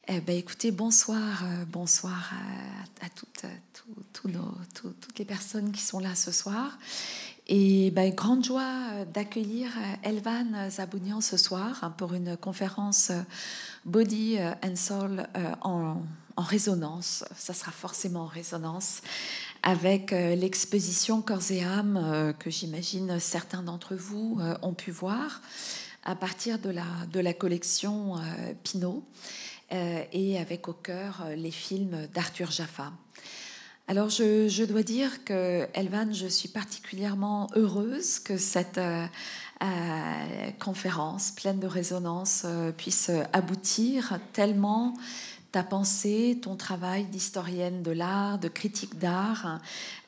Écoutez, bonsoir, bonsoir à toutes, toutes les personnes qui sont là ce soir. Et grande joie d'accueillir Elvan Zabounian ce soir pour une conférence Body and Soul en résonance. Ça sera forcément en résonance avec l'exposition Corps et âme que j'imagine certains d'entre vous ont pu voir à partir de la collection Pinault. Et avec au cœur les films d'Arthur Jafa. Alors je dois dire que Elvan, je suis particulièrement heureuse que cette conférence pleine de résonance puisse aboutir, tellement ta pensée, ton travail d'historienne de l'art, de critique d'art,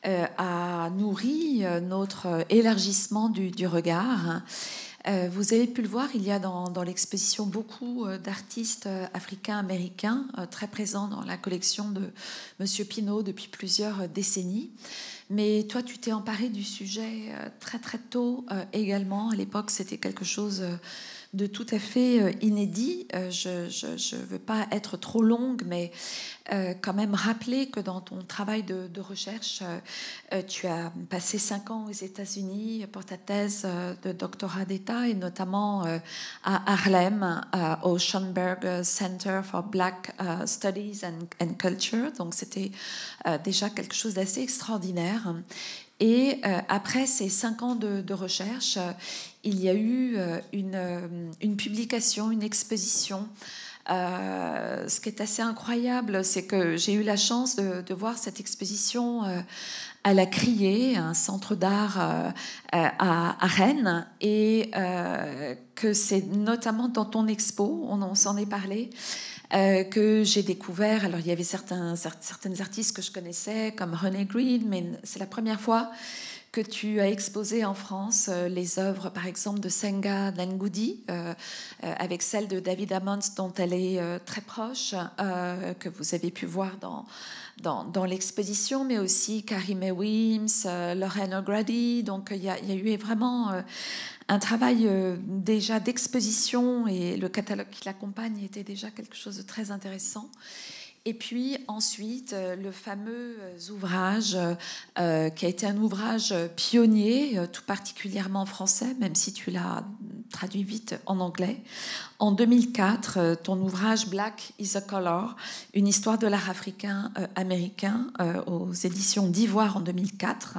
a nourri notre élargissement du regard. Vous avez pu le voir, il y a dans l'exposition beaucoup d'artistes africains-américains très présents dans la collection de Monsieur Pinault depuis plusieurs décennies. Mais toi, tu t'es emparé du sujet très très tôt également. À l'époque, c'était quelque chose de tout à fait inédit. Je ne veux pas être trop longue, mais quand même rappeler que dans ton travail de recherche, tu as passé 5 ans aux États-Unis pour ta thèse de doctorat d'État, et notamment à Harlem, au Schonberg Center for Black Studies and Culture. Donc c'était déjà quelque chose d'assez extraordinaire. Et après ces 5 ans de recherche, il y a eu une publication, une exposition. Ce qui est assez incroyable, c'est que j'ai eu la chance de voir cette exposition à la Criée, un centre d'art à Rennes, et que c'est notamment dans ton expo, on s'en est parlé, que j'ai découvert. Alors il y avait certaines artistes que je connaissais comme René Green, mais c'est la première fois que tu as exposé en France les œuvres, par exemple, de Senga Dangudi, avec celle de David Ammons, dont elle est très proche, que vous avez pu voir dans l'exposition, mais aussi Karim Wims, Lorraine O'Grady. Donc il y a eu vraiment un travail déjà d'exposition, et le catalogue qui l'accompagne était déjà quelque chose de très intéressant. Et puis ensuite, le fameux ouvrage qui a été un ouvrage pionnier, tout particulièrement français, même si tu l'as traduit vite en anglais. En 2004, ton ouvrage Black is a Color, une histoire de l'art africain américain, aux éditions d'Ivoire en 2004.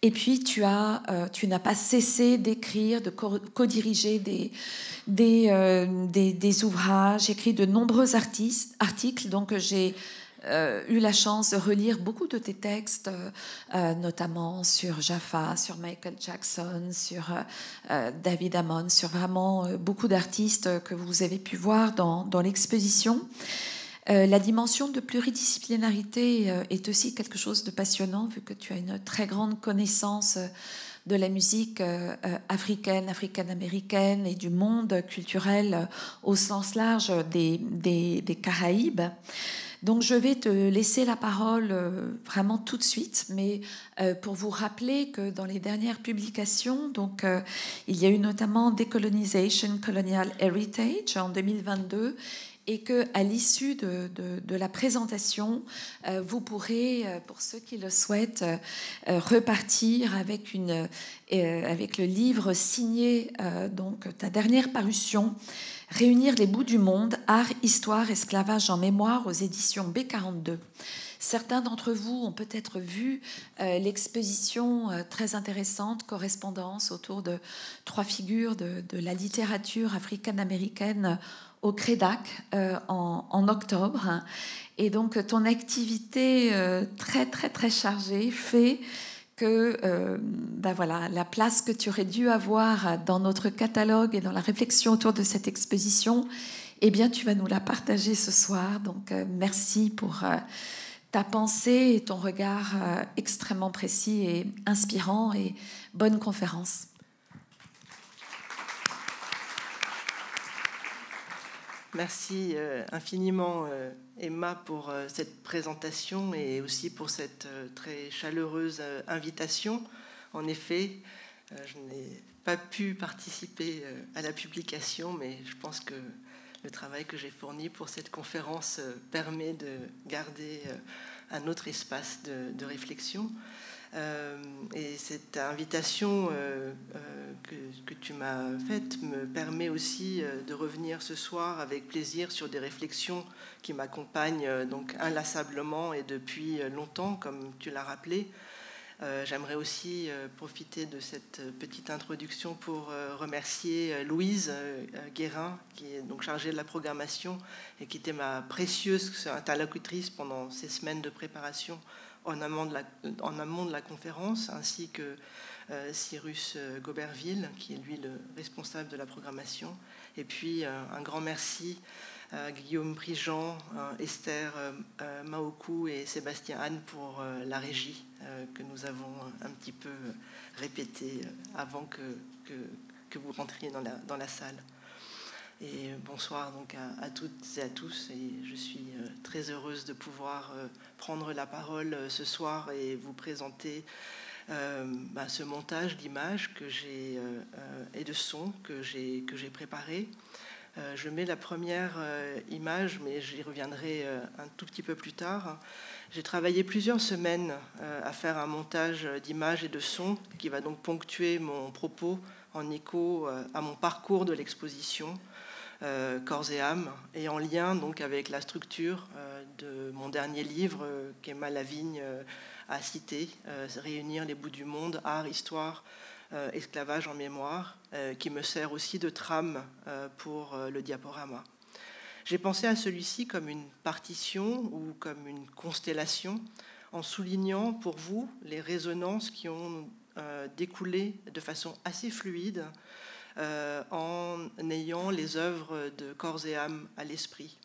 Et puis tu n'as pas cessé d'écrire, de co-diriger des ouvrages, écrit de nombreux articles. Donc j'ai eu la chance de relire beaucoup de tes textes, notamment sur Jaffa, sur Michael Jackson, sur David Ammons, sur vraiment beaucoup d'artistes que vous avez pu voir dans l'exposition. La dimension de pluridisciplinarité est aussi quelque chose de passionnant, vu que tu as une très grande connaissance de la musique africaine-américaine et du monde culturel au sens large des Caraïbes. Donc je vais te laisser la parole vraiment tout de suite, mais pour vous rappeler que dans les dernières publications, donc, il y a eu notamment Decolonization, Colonial Heritage en 2022, et qu'à l'issue de la présentation, vous pourrez, pour ceux qui le souhaitent, repartir avec le livre signé, donc ta dernière parution, Réunir les bouts du monde, art, histoire, esclavage en mémoire, aux éditions B42. Certains d'entre vous ont peut-être vu l'exposition très intéressante, Correspondance, autour de 3 figures de la littérature africaine-américaine au CREDAC en octobre. Et donc ton activité très très très chargée fait que voilà, la place que tu aurais dû avoir dans notre catalogue et dans la réflexion autour de cette exposition, eh bien tu vas nous la partager ce soir. Donc merci pour ta pensée et ton regard extrêmement précis et inspirant, et bonne conférence. Merci infiniment Emma pour cette présentation et aussi pour cette très chaleureuse invitation. En effet, je n'ai pas pu participer à la publication, mais je pense que le travail que j'ai fourni pour cette conférence permet de garder un autre espace de réflexion. Et cette invitation que tu m'as faite me permet aussi de revenir ce soir avec plaisir sur des réflexions qui m'accompagnent donc inlassablement et depuis longtemps, comme tu l'as rappelé. J'aimerais aussi profiter de cette petite introduction pour remercier Louise Guérin, qui est donc chargée de la programmation et qui était ma précieuse interlocutrice pendant ces semaines de préparation en amont de la conférence, ainsi que Cyrus Goberville, qui est lui le responsable de la programmation. Et puis un grand merci à Guillaume Prigent, Esther Maokou et Sébastien Anne pour la régie que nous avons un petit peu répétée avant que vous rentriez dans la salle. Et bonsoir donc à toutes et à tous, et je suis très heureuse de pouvoir prendre la parole ce soir et vous présenter ce montage d'images et de sons que j'ai préparé. Je mets la première image, mais j'y reviendrai un tout petit peu plus tard. J'ai travaillé plusieurs semaines à faire un montage d'images et de sons qui va donc ponctuer mon propos en écho à mon parcours de l'exposition Corps et âme, et en lien donc avec la structure de mon dernier livre qu'Emma Lavigne a cité, Réunir les bouts du monde, art, histoire, esclavage en mémoire, qui me sert aussi de trame pour le diaporama. J'ai pensé à celui-ci comme une partition ou comme une constellation, en soulignant pour vous les résonances qui ont découlé de façon assez fluide en ayant les œuvres de Corps et âme à l'esprit.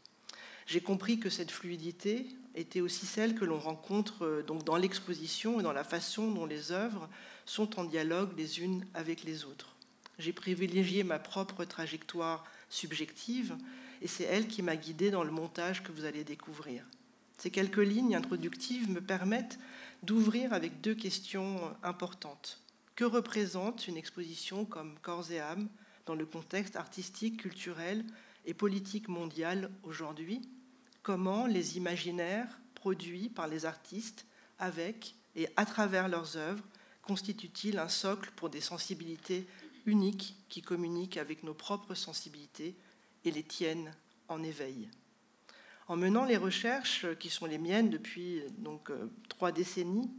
J'ai compris que cette fluidité était aussi celle que l'on rencontre donc dans l'exposition et dans la façon dont les œuvres sont en dialogue les unes avec les autres. J'ai privilégié ma propre trajectoire subjective et c'est elle qui m'a guidée dans le montage que vous allez découvrir. Ces quelques lignes introductives me permettent d'ouvrir avec deux questions importantes. Que représente une exposition comme Corps et âme dans le contexte artistique, culturel et politique mondial aujourd'hui? Comment les imaginaires produits par les artistes avec et à travers leurs œuvres constituent-ils un socle pour des sensibilités uniques qui communiquent avec nos propres sensibilités et les tiennent en éveil? En menant les recherches qui sont les miennes depuis 3 décennies,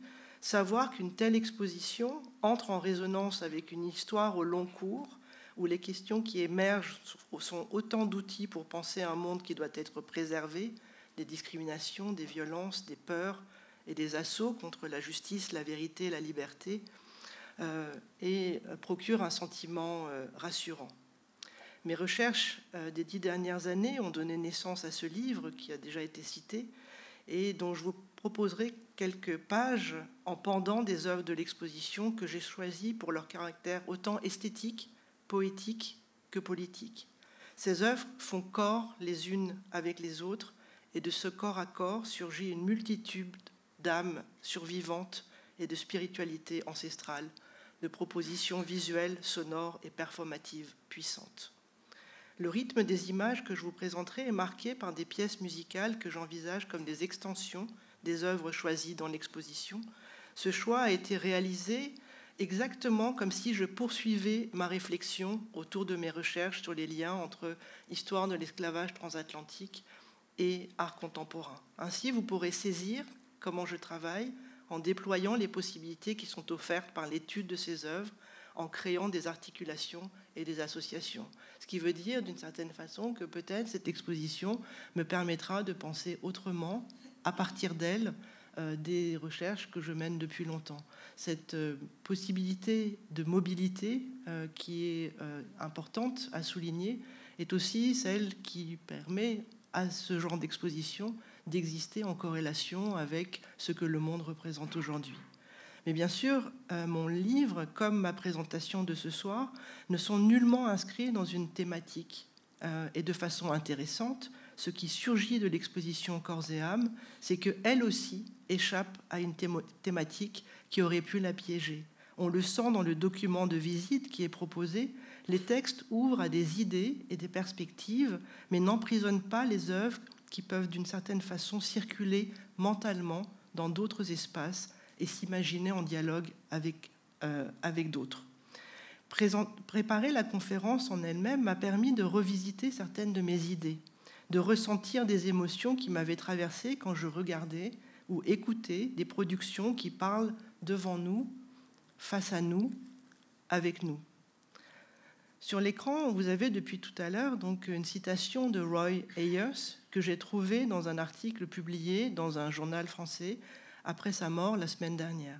savoir qu'une telle exposition entre en résonance avec une histoire au long cours, où les questions qui émergent sont autant d'outils pour penser un monde qui doit être préservé, des discriminations, des violences, des peurs et des assauts contre la justice, la vérité, la liberté, et procure un sentiment rassurant. Mes recherches des 10 dernières années ont donné naissance à ce livre qui a déjà été cité et dont je vous proposerai quelques pages en pendant des œuvres de l'exposition que j'ai choisies pour leur caractère autant esthétique, poétique que politique. Ces œuvres font corps les unes avec les autres et de ce corps à corps surgit une multitude d'âmes survivantes et de spiritualité ancestrale, de propositions visuelles, sonores et performatives puissantes. Le rythme des images que je vous présenterai est marqué par des pièces musicales que j'envisage comme des extensions des œuvres choisies dans l'exposition. Ce choix a été réalisé exactement comme si je poursuivais ma réflexion autour de mes recherches sur les liens entre histoire de l'esclavage transatlantique et art contemporain. Ainsi, vous pourrez saisir comment je travaille en déployant les possibilités qui sont offertes par l'étude de ces œuvres, en créant des articulations et des associations. Ce qui veut dire, d'une certaine façon, que peut-être cette exposition me permettra de penser autrement, à partir d'elle, des recherches que je mène depuis longtemps. Cette possibilité de mobilité qui est importante à souligner est aussi celle qui permet à ce genre d'exposition d'exister en corrélation avec ce que le monde représente aujourd'hui. Mais bien sûr, mon livre, comme ma présentation de ce soir, ne sont nullement inscrits dans une thématique. Et de façon intéressante, ce qui surgit de l'exposition Corps et âme, c'est qu'elle aussi échappe à une thématique qui aurait pu la piéger. On le sent dans le document de visite qui est proposé. les textes ouvrent à des idées et des perspectives, mais n'emprisonnent pas les œuvres qui peuvent d'une certaine façon circuler mentalement dans d'autres espaces et s'imaginer en dialogue avec d'autres. Préparer la conférence en elle-même m'a permis de revisiter certaines de mes idées, de ressentir des émotions qui m'avaient traversé quand je regardais ou écoutais des productions qui parlent devant nous, face à nous, avec nous. Sur l'écran, vous avez depuis tout à l'heure donc une citation de Roy Ayers que j'ai trouvée dans un article publié dans un journal français après sa mort la semaine dernière.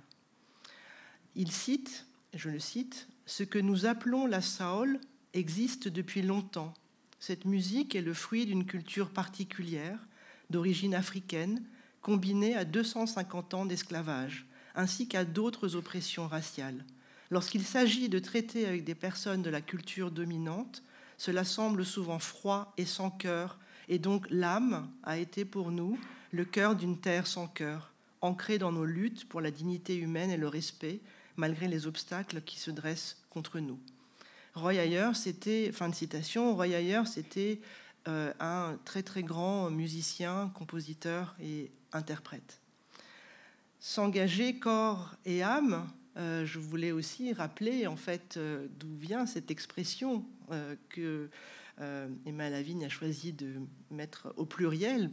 Il cite, je le cite, « Ce que nous appelons la soul existe depuis longtemps. Cette musique est le fruit d'une culture particulière, d'origine africaine, combinée à 250 ans d'esclavage, ainsi qu'à d'autres oppressions raciales. Lorsqu'il s'agit de traiter avec des personnes de la culture dominante, cela semble souvent froid et sans cœur, et donc l'âme a été pour nous le cœur d'une terre sans cœur, ancrée dans nos luttes pour la dignité humaine et le respect, malgré les obstacles qui se dressent contre nous. » Roy Ayers, c'était, fin de citation, Roy Ayers était un très très grand musicien, compositeur et interprète. S'engager corps et âme, je voulais aussi rappeler en fait d'où vient cette expression que Emma Lavigne a choisi de mettre au pluriel.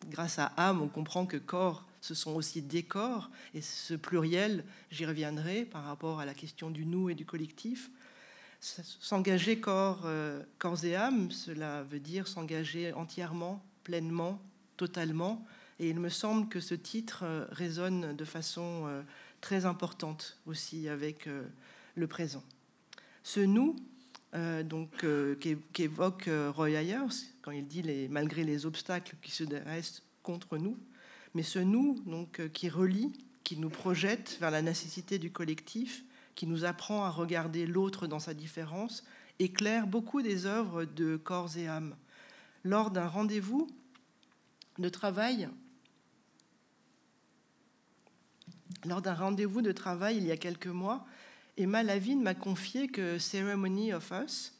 Grâce à âme, on comprend que corps, ce sont aussi des corps, et ce pluriel, j'y reviendrai par rapport à la question du nous et du collectif. S'engager corps et âme, cela veut dire s'engager entièrement, pleinement, totalement, et il me semble que ce titre résonne de façon très importante aussi avec le présent. Ce nous, qu'évoque Roy Ayers, quand il dit malgré les obstacles qui se dressent contre nous, mais ce nous donc, qui relie, qui nous projette vers la nécessité du collectif, qui nous apprend à regarder l'autre dans sa différence, éclaire beaucoup des œuvres de corps et âme. Lors d'un rendez-vous de travail, il y a quelques mois, Emma Lavigne m'a confié que Ceremony of Us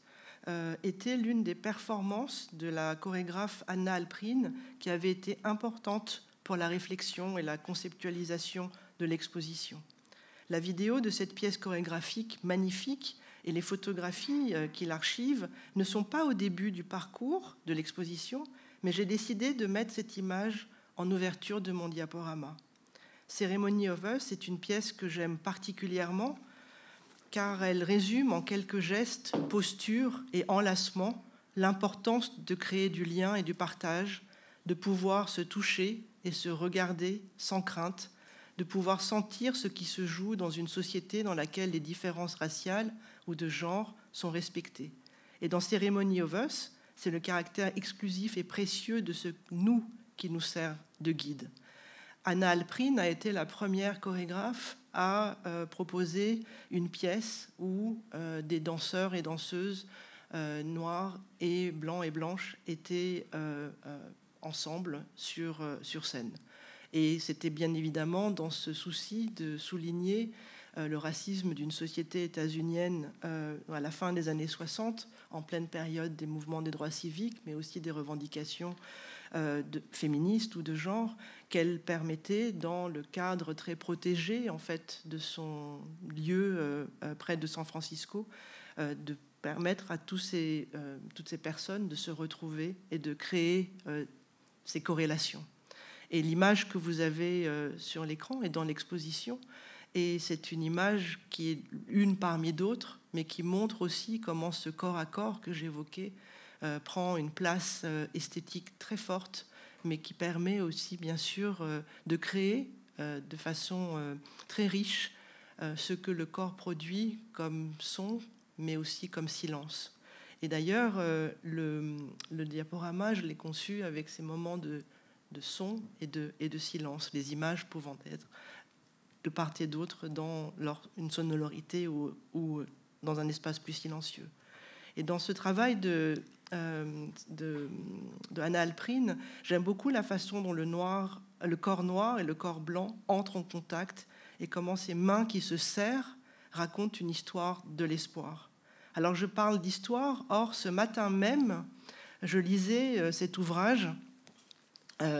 était l'une des performances de la chorégraphe Anna Alprin qui avait été importante pour la réflexion et la conceptualisation de l'exposition. La vidéo de cette pièce chorégraphique magnifique et les photographies qu'il archive ne sont pas au début du parcours de l'exposition, mais j'ai décidé de mettre cette image en ouverture de mon diaporama. Ceremony of Us est une pièce que j'aime particulièrement car elle résume en quelques gestes, postures et enlacements l'importance de créer du lien et du partage, de pouvoir se toucher et se regarder sans crainte, de pouvoir sentir ce qui se joue dans une société dans laquelle les différences raciales ou de genre sont respectées. Et dans Ceremony of Us, c'est le caractère exclusif et précieux de ce nous qui nous sert de guide. Anna Alprin a été la première chorégraphe à proposer une pièce où des danseurs et danseuses noirs et blancs et blanches étaient ensemble sur scène. Et c'était bien évidemment dans ce souci de souligner le racisme d'une société états-unienne à la fin des années 60, en pleine période des mouvements des droits civiques, mais aussi des revendications féministes ou de genre, qu'elle permettait, dans le cadre très protégé en fait de son lieu près de San Francisco, de permettre à toutes ces personnes de se retrouver et de créer ces corrélations. Et l'image que vous avez sur l'écran est dans l'exposition, et c'est une image qui est une parmi d'autres, mais qui montre aussi comment ce corps à corps que j'évoquais prend une place esthétique très forte, mais qui permet aussi, bien sûr, de créer de façon très riche ce que le corps produit comme son, mais aussi comme silence. Et d'ailleurs, le diaporama, je l'ai conçu avec ces moments de son et de silence, les images pouvant être de part et d'autre dans une sonorité ou dans un espace plus silencieux. Et dans ce travail de Anna Alprin, j'aime beaucoup la façon dont le corps noir et le corps blanc entrent en contact et comment ces mains qui se serrent racontent une histoire de l'espoir. Alors je parle d'histoire, or ce matin même, je lisais cet ouvrage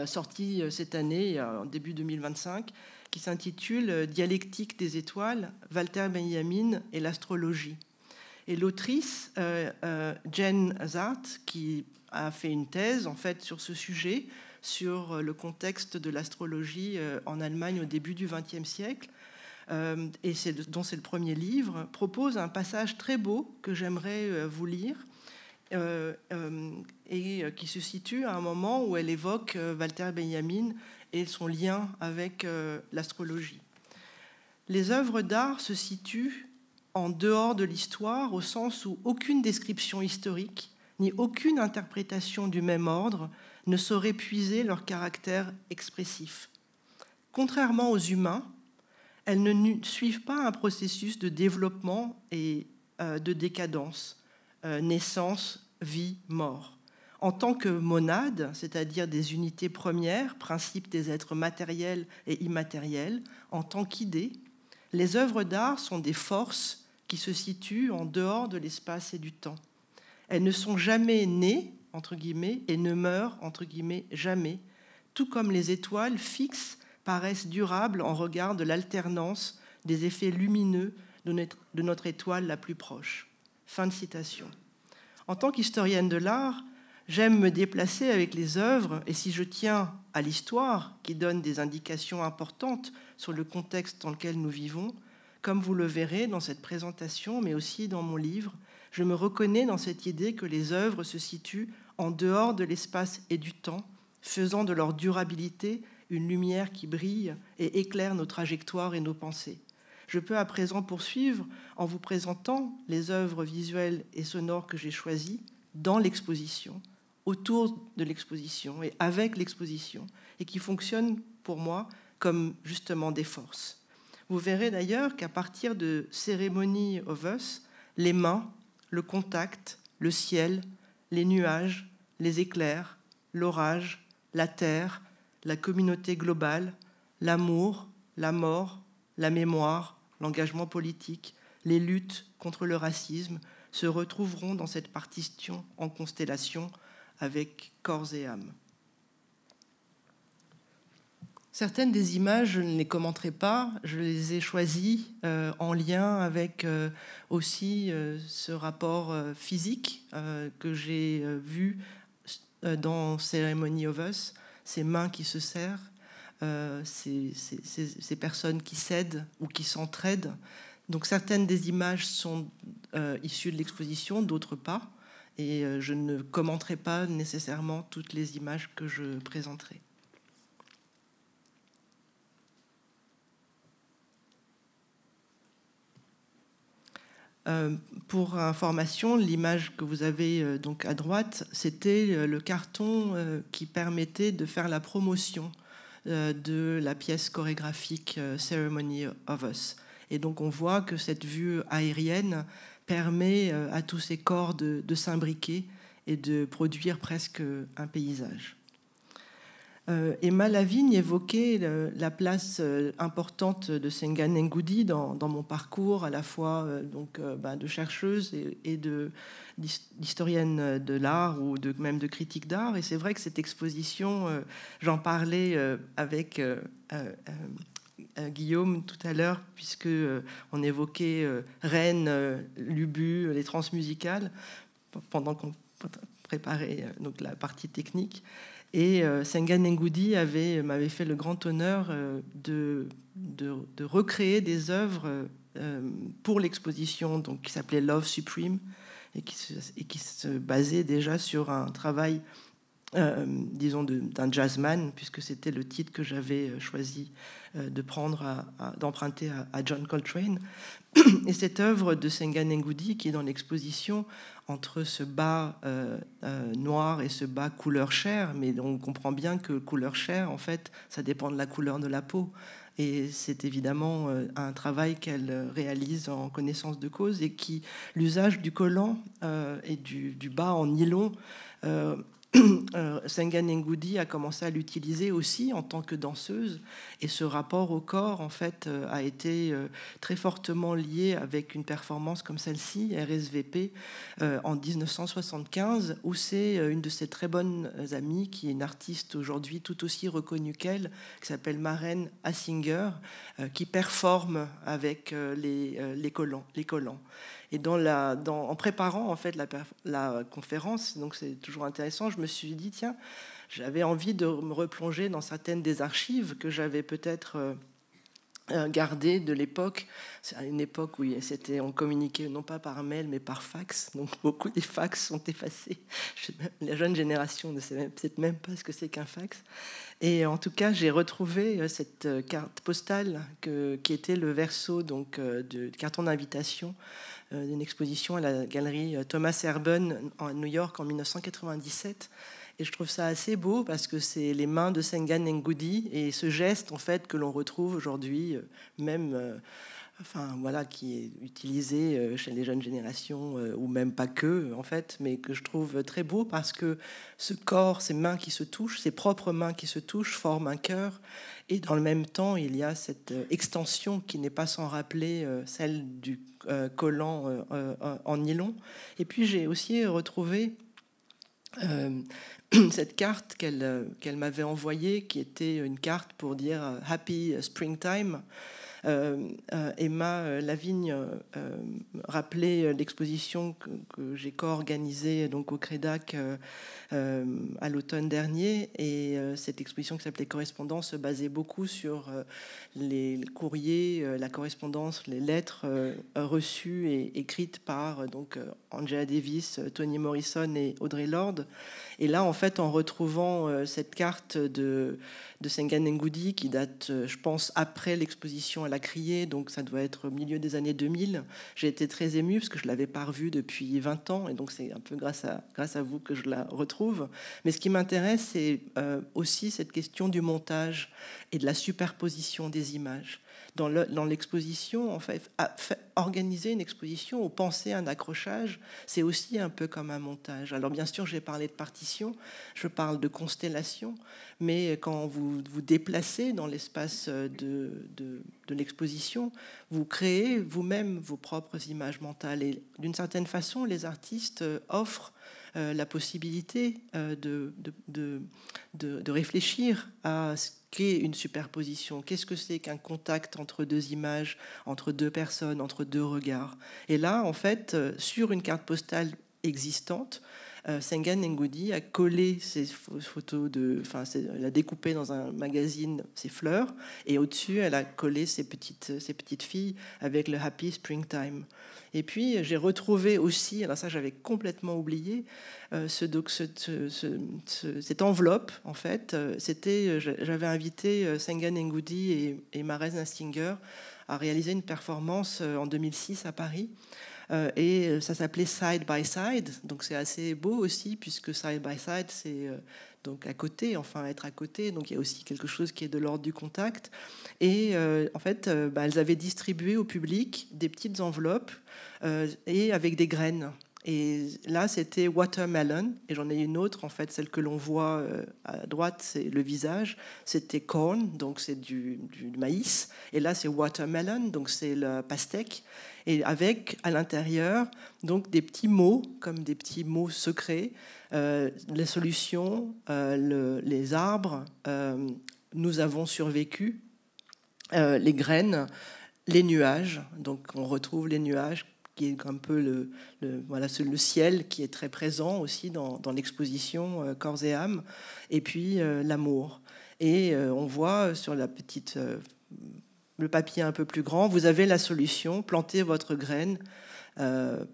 sorti cette année, en début 2025, qui s'intitule « Dialectique des étoiles, Walter Benjamin et l'astrologie ». Et l'autrice, Jen Zart, qui a fait une thèse en fait sur ce sujet, sur le contexte de l'astrologie en Allemagne au début du XXe siècle, et dont c'est le premier livre, propose un passage très beau que j'aimerais vous lire, et qui se situe à un moment où elle évoque Walter Benjamin et son lien avec l'astrologie. Les œuvres d'art se situent en dehors de l'histoire, au sens où aucune description historique, ni aucune interprétation du même ordre ne saurait puiser leur caractère expressif. Contrairement aux humains, elles ne suivent pas un processus de développement et de décadence, naissance, vie, mort. En tant que monades, c'est-à-dire des unités premières, principes des êtres matériels et immatériels, en tant qu'idées, les œuvres d'art sont des forces qui se situent en dehors de l'espace et du temps. Elles ne sont jamais nées, entre guillemets, et ne meurent, entre guillemets, jamais, tout comme les étoiles fixes paraissent durables en regard de l'alternance des effets lumineux de notre étoile la plus proche. Fin de citation. En tant qu'historienne de l'art, j'aime me déplacer avec les œuvres, et si je tiens à l'histoire, qui donne des indications importantes sur le contexte dans lequel nous vivons, comme vous le verrez dans cette présentation, mais aussi dans mon livre, je me reconnais dans cette idée que les œuvres se situent en dehors de l'espace et du temps, faisant de leur durabilité une lumière qui brille et éclaire nos trajectoires et nos pensées. Je peux à présent poursuivre en vous présentant les œuvres visuelles et sonores que j'ai choisies dans l'exposition, autour de l'exposition et avec l'exposition, et qui fonctionnent pour moi comme justement des forces. Vous verrez d'ailleurs qu'à partir de Ceremony of Us, les mains, le contact, le ciel, les nuages, les éclairs, l'orage, la terre, la communauté globale, l'amour, la mort, la mémoire, l'engagement politique, les luttes contre le racisme se retrouveront dans cette partition en constellation avec corps et âme. Certaines des images, je ne les commenterai pas, je les ai choisies en lien avec aussi ce rapport physique que j'ai vu dans Ceremony of Us, ces mains qui se serrent, ces personnes qui s'aident ou qui s'entraident. Donc certaines des images sont issues de l'exposition, d'autres pas, et je ne commenterai pas nécessairement toutes les images que je présenterai. Pour information, l'image que vous avez donc à droite, c'était le carton qui permettait de faire la promotion de la pièce chorégraphique Ceremony of Us. Et donc on voit que cette vue aérienne permet à tous ces corps de s'imbriquer et de produire presque un paysage. Emma Lavigne évoquait la place importante de Senga Ngugi dans mon parcours, à la fois de chercheuse et d'historienne de l'art ou même de critique d'art. Et c'est vrai que cette exposition, j'en parlais avec Guillaume tout à l'heure, puisque on évoquait Rennes, Lubu, les transmusicales, pendant qu'on préparait donc la partie technique. Et Senga Ngugi m'avait fait le grand honneur de recréer des œuvres pour l'exposition qui s'appelait Love Supreme et qui se basait déjà sur un travail, disons, d'un jazzman, puisque c'était le titre que j'avais choisi d'emprunter à John Coltrane. Et cette œuvre de Senga Ngugi, qui est dans l'exposition, entre ce bas noir et ce bas couleur chair, mais on comprend bien que couleur chair, en fait, ça dépend de la couleur de la peau. Et c'est évidemment un travail qu'elle réalise en connaissance de cause, et qui, l'usage du collant et du bas en nylon Senga Ngudy a commencé à l'utiliser aussi en tant que danseuse, et ce rapport au corps en fait a été très fortement lié avec une performance comme celle-ci, RSVP, en 1975, où c'est une de ses très bonnes amies, qui est une artiste aujourd'hui tout aussi reconnue qu'elle, qui s'appelle Maren Assinger, qui performe avec les collants. Et en préparant en fait la conférence, donc c'est toujours intéressant, je me suis dit, tiens, j'avais envie de me replonger dans certaines des archives que j'avais peut-être gardées de l'époque. C'est à une époque où on communiquait non pas par mail mais par fax, donc beaucoup des fax sont effacés. La jeune génération ne sait peut-être même pas ce que c'est qu'un fax. Et en tout cas, j'ai retrouvé cette carte postale qui était le verso donc, du carton d'invitation d'une exposition à la galerie Thomas Herben à New York en 1997. Et je trouve ça assez beau parce que c'est les mains de Senga Ngudy et ce geste en fait que l'on retrouve aujourd'hui, même qui est utilisé chez les jeunes générations ou même pas que en fait, mais que je trouve très beau parce que ce corps, ces mains qui se touchent, ces propres mains qui se touchent, forment un cœur. Et dans le même temps, il y a cette extension qui n'est pas sans rappeler celle du collant en nylon. Et puis j'ai aussi retrouvé cette carte qu'elle m'avait envoyée, qui était une carte pour dire Happy Springtime. Emma Lavigne rappelait l'exposition que j'ai co-organisée donc au Crédac à l'automne dernier, et cette exposition qui s'appelait Correspondance se basait beaucoup sur les courriers, la correspondance, les lettres reçues et écrites par donc Angela Davis, Toni Morrison et Audre Lorde. Et là, en fait, en retrouvant cette carte de Senga Ngudy qui date, je pense, après l'exposition à la Criée, donc ça doit être au milieu des années 2000, j'ai été très émue parce que je ne l'avais pas revue depuis 20 ans, et donc c'est un peu grâce à vous que je la retrouve. Mais ce qui m'intéresse, c'est aussi cette question du montage et de la superposition des images. Dans l'exposition, en fait, organiser une exposition ou penser un accrochage, c'est aussi un peu comme un montage. Alors bien sûr, j'ai parlé de partition, je parle de constellation, mais quand vous vous déplacez dans l'espace de l'exposition, vous créez vous-même vos propres images mentales. Et d'une certaine façon, les artistes offrent la possibilité de réfléchir à ce qu'est une superposition. Qu'est-ce que c'est qu'un contact entre deux images, entre deux personnes, entre deux regards? Et là, en fait, sur une carte postale existante, Senga Ngudy a collé ses photos elle a découpé dans un magazine ses fleurs, et au-dessus, elle a collé ses petites filles avec le Happy Springtime. Et puis, j'ai retrouvé aussi, alors ça, j'avais complètement oublié, cette enveloppe, en fait. J'avais invité Senga Ngudy et Maren Assinger à réaliser une performance en 2006 à Paris. Et ça s'appelait Side by Side, donc c'est assez beau aussi, puisque Side by Side, c'est donc à côté, enfin être à côté, donc il y a aussi quelque chose qui est de l'ordre du contact. Et en fait, elles avaient distribué au public des petites enveloppes et avec des graines. Et là, c'était watermelon, et j'en ai une autre, en fait, celle que l'on voit à droite, c'est le visage, c'était corn, donc c'est du maïs, et là, c'est watermelon, donc c'est le pastèque, et avec, à l'intérieur, donc des petits mots, comme des petits mots secrets, les solutions, les arbres, nous avons survécu, les graines, les nuages, donc on retrouve les nuages, qui est un peu le ciel qui est très présent aussi dans l'exposition Corps et âme, et puis l'amour. Et on voit sur le papier un peu plus grand, vous avez la solution: plantez votre graine,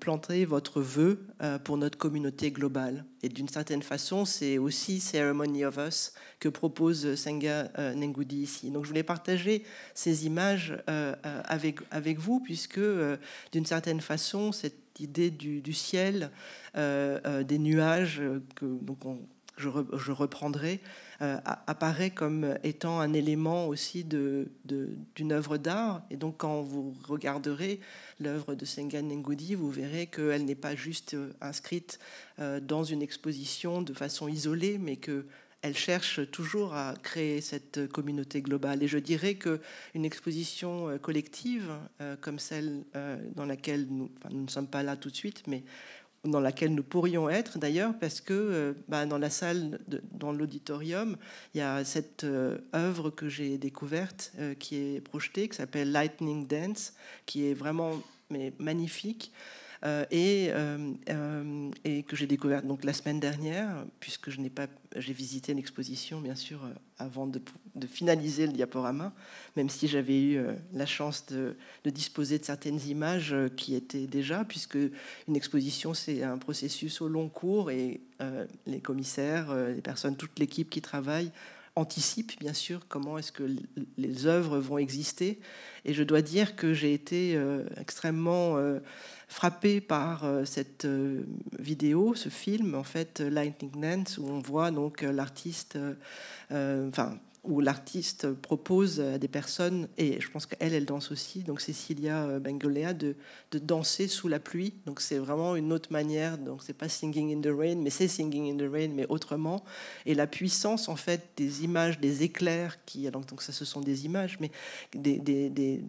plantez votre vœu pour notre communauté globale. Et d'une certaine façon, c'est aussi Ceremony of Us que propose Senga Ngudy ici. Donc je voulais partager ces images avec vous, puisque d'une certaine façon, cette idée du ciel, des nuages, je reprendrai, apparaît comme étant un élément aussi d'une œuvre d'art. Et donc quand vous regarderez l'œuvre de Sengan Ngugi, vous verrez qu'elle n'est pas juste inscrite dans une exposition de façon isolée, mais qu'elle cherche toujours à créer cette communauté globale. Et je dirais qu'une exposition collective, comme celle dans laquelle nous ne sommes pas là tout de suite, mais dans laquelle nous pourrions être d'ailleurs, parce que dans la salle, dans l'auditorium, il y a cette œuvre que j'ai découverte qui est projetée, qui s'appelle Lightning Dance, qui est vraiment magnifique, et que j'ai découverte donc la semaine dernière, puisque j'ai visité l'exposition bien sûr avant de finaliser le diaporama, même si j'avais eu la chance de disposer de certaines images qui étaient déjà, puisque une exposition c'est un processus au long cours, et les commissaires, les personnes, toute l'équipe qui travaille anticipe bien sûr comment est-ce que les œuvres vont exister. Et je dois dire que j'ai été extrêmement frappé par cette vidéo, ce film en fait, Lightning Dance, où on voit donc l'artiste, où l'artiste propose à des personnes, et je pense qu'elle danse aussi, donc Cecilia Bengollea, de danser sous la pluie. Donc c'est vraiment une autre manière, donc c'est pas Singing in the Rain, mais c'est Singing in the Rain, mais autrement. Et la puissance en fait des images, des éclairs, donc ça ce sont des images, mais des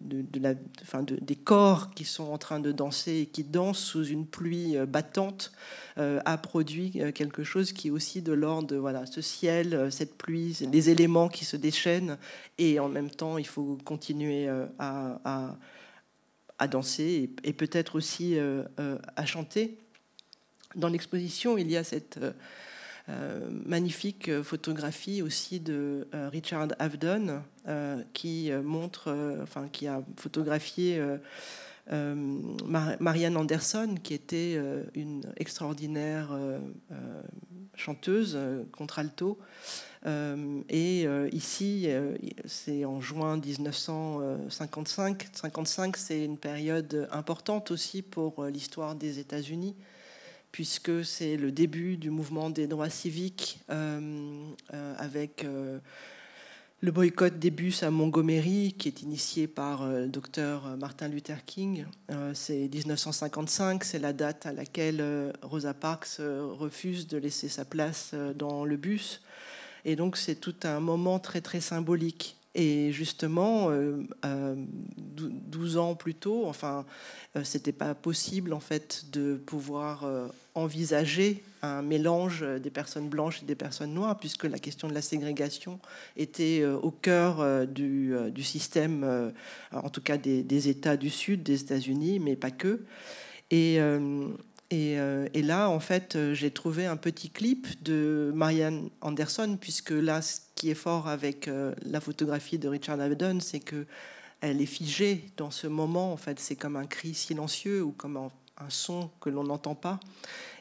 corps qui sont en train de danser et qui dansent sous une pluie battante, a produit quelque chose qui est aussi de l'ordre, voilà, ce ciel, cette pluie, les éléments qui se déchaînent, et en même temps il faut continuer à danser et peut-être aussi à chanter. Dans l'exposition, il y a cette magnifique photographie aussi de Richard Avedon qui montre, qui a photographié Marianne Anderson, qui était une extraordinaire chanteuse contralto. Et ici, c'est en juin 1955. 55, c'est une période importante aussi pour l'histoire des États-Unis, puisque c'est le début du mouvement des droits civiques, avec le boycott des bus à Montgomery, qui est initié par le docteur Martin Luther King. C'est 1955, c'est la date à laquelle Rosa Parks refuse de laisser sa place dans le bus. Et donc c'est tout un moment très très symbolique. Et justement, 12 ans plus tôt, c'était pas possible en fait de pouvoir envisager un mélange des personnes blanches et des personnes noires, puisque la question de la ségrégation était au cœur du système, en tout cas des États du Sud, des États-Unis, mais pas que. Et là, en fait, j'ai trouvé un petit clip de Marianne Anderson, puisque là, ce qui est fort avec la photographie de Richard Avedon, c'est qu'elle est figée dans ce moment. En fait, c'est comme un cri silencieux ou comme un son que l'on n'entend pas.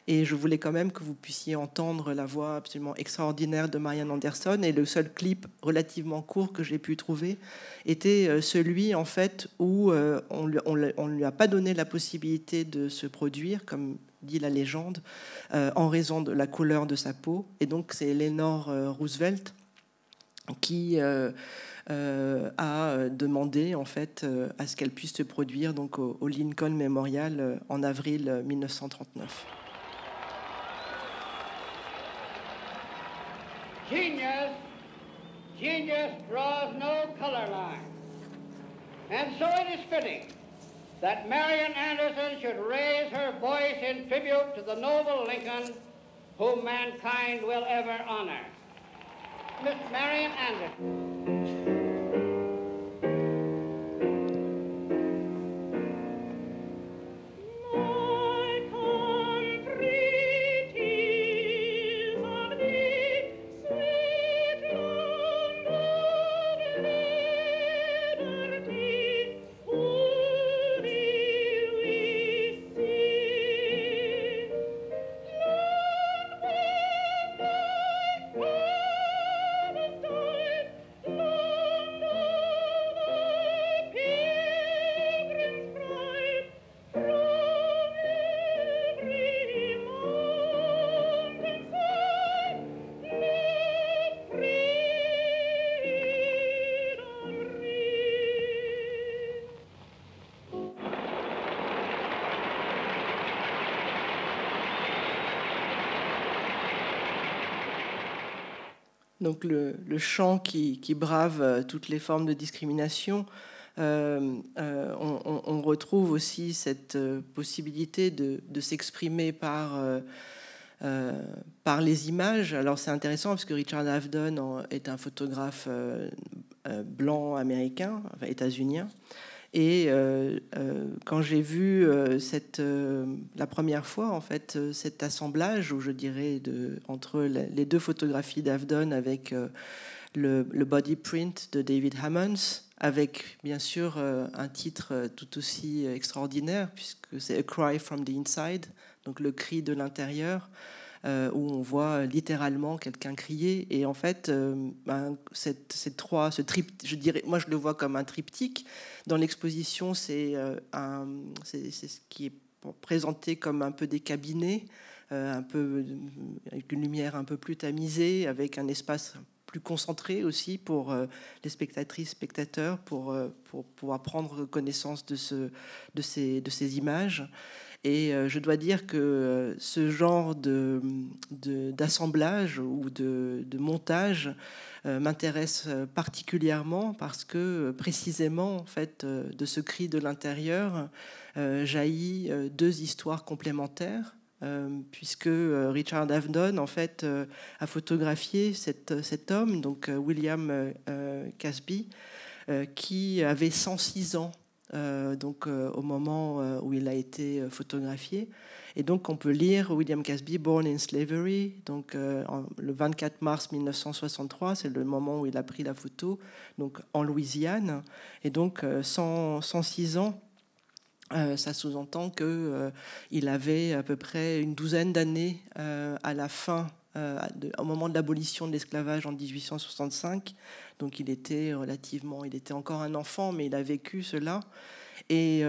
Et je voulais quand même que vous puissiez entendre la voix absolument extraordinaire de Marianne Anderson. Et le seul clip relativement court que j'ai pu trouver était celui, en fait, où on ne lui a pas donné la possibilité de se produire, comme dit la légende, en raison de la couleur de sa peau. Et donc, c'est Eleanor Roosevelt qui a demandé, en fait, à ce qu'elle puisse se produire donc, au Lincoln Memorial en avril 1939. Genius draws no color line. And so it is fitting that Marian Anderson should raise her voice in tribute to the noble Lincoln whom mankind will ever honor. Miss Marian Anderson. Donc le chant qui brave toutes les formes de discrimination. On retrouve aussi cette possibilité de s'exprimer par les images. Alors c'est intéressant parce que Richard Avedon est un photographe blanc américain, enfin, états-unien. Et quand j'ai vu la première fois en fait cet assemblage, où je dirais entre les deux photographies d'Avedon avec le body print de David Hammons, avec bien sûr un titre tout aussi extraordinaire puisque c'est A Cry from the Inside, donc le cri de l'intérieur, où on voit littéralement quelqu'un crier. Et en fait, je dirais, moi je le vois comme un triptyque. Dans l'exposition, c'est ce qui est présenté comme un peu des cabinets, un peu avec une lumière un peu plus tamisée, avec un espace plus concentré aussi pour les spectatrices, spectateurs, pour pouvoir prendre connaissance de ces images. Et je dois dire que ce genre d'assemblage ou de montage m'intéresse particulièrement parce que précisément en fait, de ce cri de l'intérieur jaillit deux histoires complémentaires. Puisque Richard Avedon en fait a photographié cet homme, donc William Casby, qui avait 106 ans au moment où il a été photographié. Et donc on peut lire William Casby, Born in Slavery, donc le 24 mars 1963, c'est le moment où il a pris la photo, donc en Louisiane. Et donc 106 ans. Ça sous-entend qu'il avait à peu près une douzaine d'années à la fin, au moment de l'abolition de l'esclavage en 1865. Donc il était encore un enfant, mais il a vécu cela. Et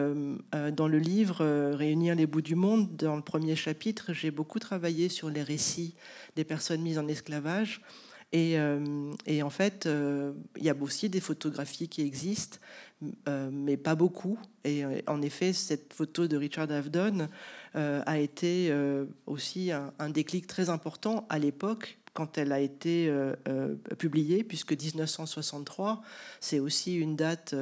dans le livre Réunir les bouts du monde, dans le premier chapitre, j'ai beaucoup travaillé sur les récits des personnes mises en esclavage. Et en fait, il y a aussi des photographies qui existent, mais pas beaucoup. Et en effet, cette photo de Richard Avedon a été aussi un déclic très important à l'époque, quand elle a été publiée, puisque 1963, c'est aussi une date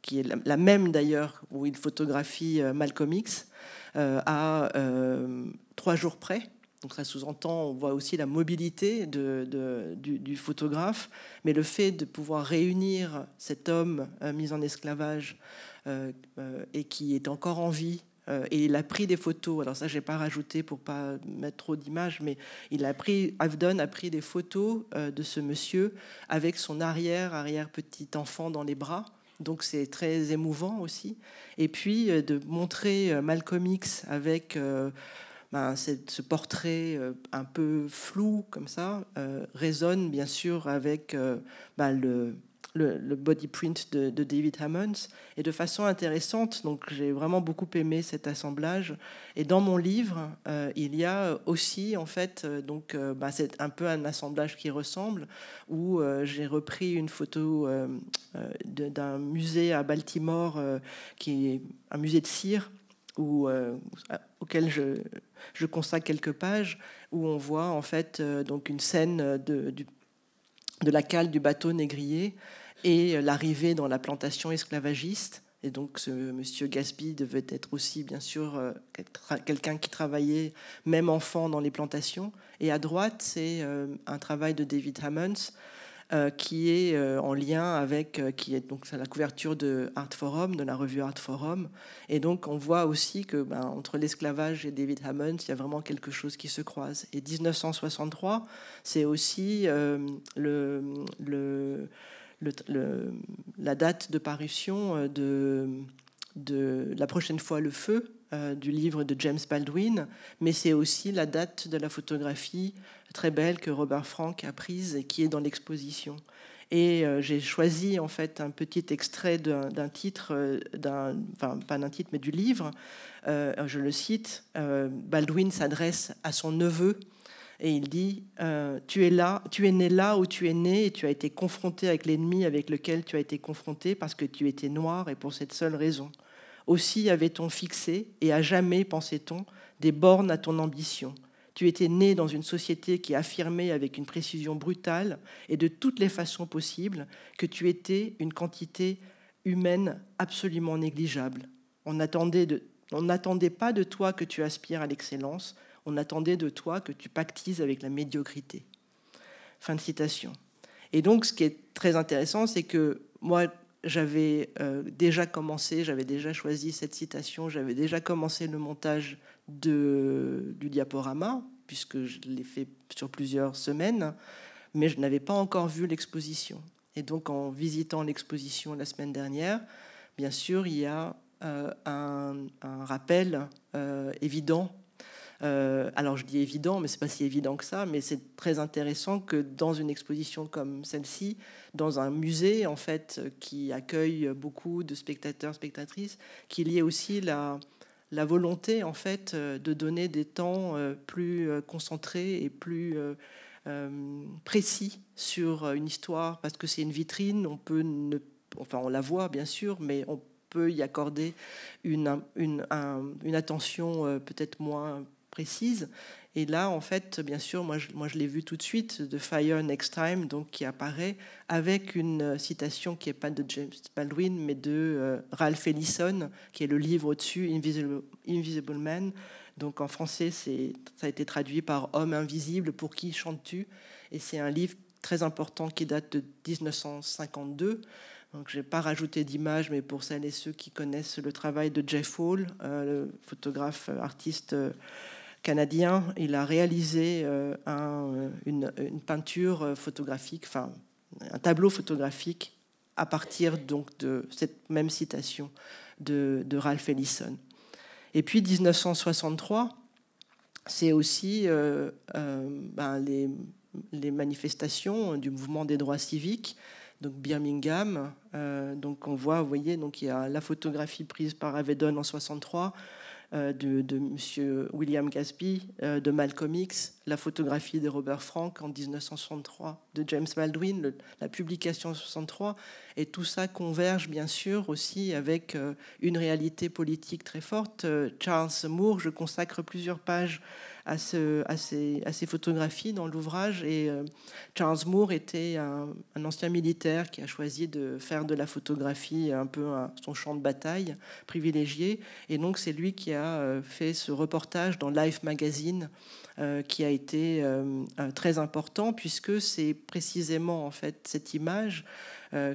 qui est la même d'ailleurs, où il photographie Malcolm X à 3 jours près. Donc ça sous-entend, on voit aussi la mobilité du photographe, mais le fait de pouvoir réunir cet homme mis en esclavage et qui est encore en vie, et il a pris des photos. Alors ça, j'ai pas rajouté pour pas mettre trop d'images, mais Avedon a pris des photos de ce monsieur avec son arrière petit enfant dans les bras. Donc c'est très émouvant aussi. Et puis de montrer Malcolm X avec ce portrait un peu flou comme ça résonne bien sûr avec le body print de David Hammons, et de façon intéressante. Donc j'ai vraiment beaucoup aimé cet assemblage. Et dans mon livre, il y a aussi en fait c'est un peu un assemblage qui ressemble, où j'ai repris une photo d'un musée à Baltimore qui est un musée de cire, auquel je consacre quelques pages, où on voit en fait donc une scène de la cale du bateau négrier et l'arrivée dans la plantation esclavagiste. Et donc ce monsieur Casby devait être aussi bien sûr quelqu'un qui travaillait même enfant dans les plantations. Et à droite, c'est un travail de David Hammons qui est en lien avec donc c'est la couverture de Art Forum, de la revue Art Forum. Et donc on voit aussi que entre l'esclavage et David Hammons, il y a vraiment quelque chose qui se croise. Et 1963, c'est aussi la date de parution de La prochaine fois le feu, du livre de James Baldwin, mais c'est aussi la date de la photographie très belle que Robert Frank a prise et qui est dans l'exposition. Et j'ai choisi en fait un petit extrait d'un titre, pas d'un titre, mais du livre. Je le cite. Baldwin s'adresse à son neveu et il dit tu es né là où tu es né, et tu as été confronté avec l'ennemi avec lequel tu as été confronté parce que tu étais noir, et pour cette seule raison. Aussi avait-on fixé, et à jamais, pensait-on, des bornes à ton ambition. Tu étais né dans une société qui affirmait avec une précision brutale et de toutes les façons possibles que tu étais une quantité humaine absolument négligeable. On n'attendait pas de toi que tu aspires à l'excellence, on attendait de toi que tu pactises avec la médiocrité. » Fin de citation. Et donc, ce qui est très intéressant, c'est que moi, j'avais déjà choisi cette citation, j'avais déjà commencé le montage du diaporama, puisque je l'ai fait sur plusieurs semaines, mais je n'avais pas encore vu l'exposition. Et donc, en visitant l'exposition la semaine dernière, bien sûr, il y a un rappel évident. Alors, je dis évident, mais ce n'est pas si évident que ça, mais c'est très intéressant que dans une exposition comme celle-ci, dans un musée, en fait, qui accueille beaucoup de spectateurs, spectatrices, qu'il y ait aussi la volonté, en fait, de donner des temps plus concentrés et plus précis sur une histoire, parce que c'est une vitrine, on la voit bien sûr, mais on peut y accorder une attention peut-être moins précise. Et là, en fait, bien sûr, moi je l'ai vu tout de suite, The Fire Next Time, donc qui apparaît avec une citation qui n'est pas de James Baldwin, mais de Ralph Ellison, qui est le livre au-dessus, Invisible Man. Donc en français, ça a été traduit par Homme invisible, pour qui chantes-tu ? Et c'est un livre très important qui date de 1952. Donc je n'ai pas rajouté d'image, mais pour celles et ceux qui connaissent le travail de Jeff Hall, le photographe artiste canadien, il a réalisé une peinture photographique, enfin un tableau photographique à partir donc de cette même citation de Ralph Ellison. Et puis 1963, c'est aussi les manifestations du mouvement des droits civiques, donc Birmingham. Donc on voit, vous voyez, donc il y a la photographie prise par Avedon en 63 de Monsieur William Gatsby, de Malcolm X, la photographie de Robert Frank en 1963, de James Baldwin, la publication en 1963, et tout ça converge bien sûr aussi avec une réalité politique très forte. Charles Moore, je consacre plusieurs pages à ces photographies dans l'ouvrage, et Charles Moore était un ancien militaire qui a choisi de faire de la photographie un peu son champ de bataille privilégié, et donc c'est lui qui a fait ce reportage dans Life Magazine qui a été très important, puisque c'est précisément en fait cette image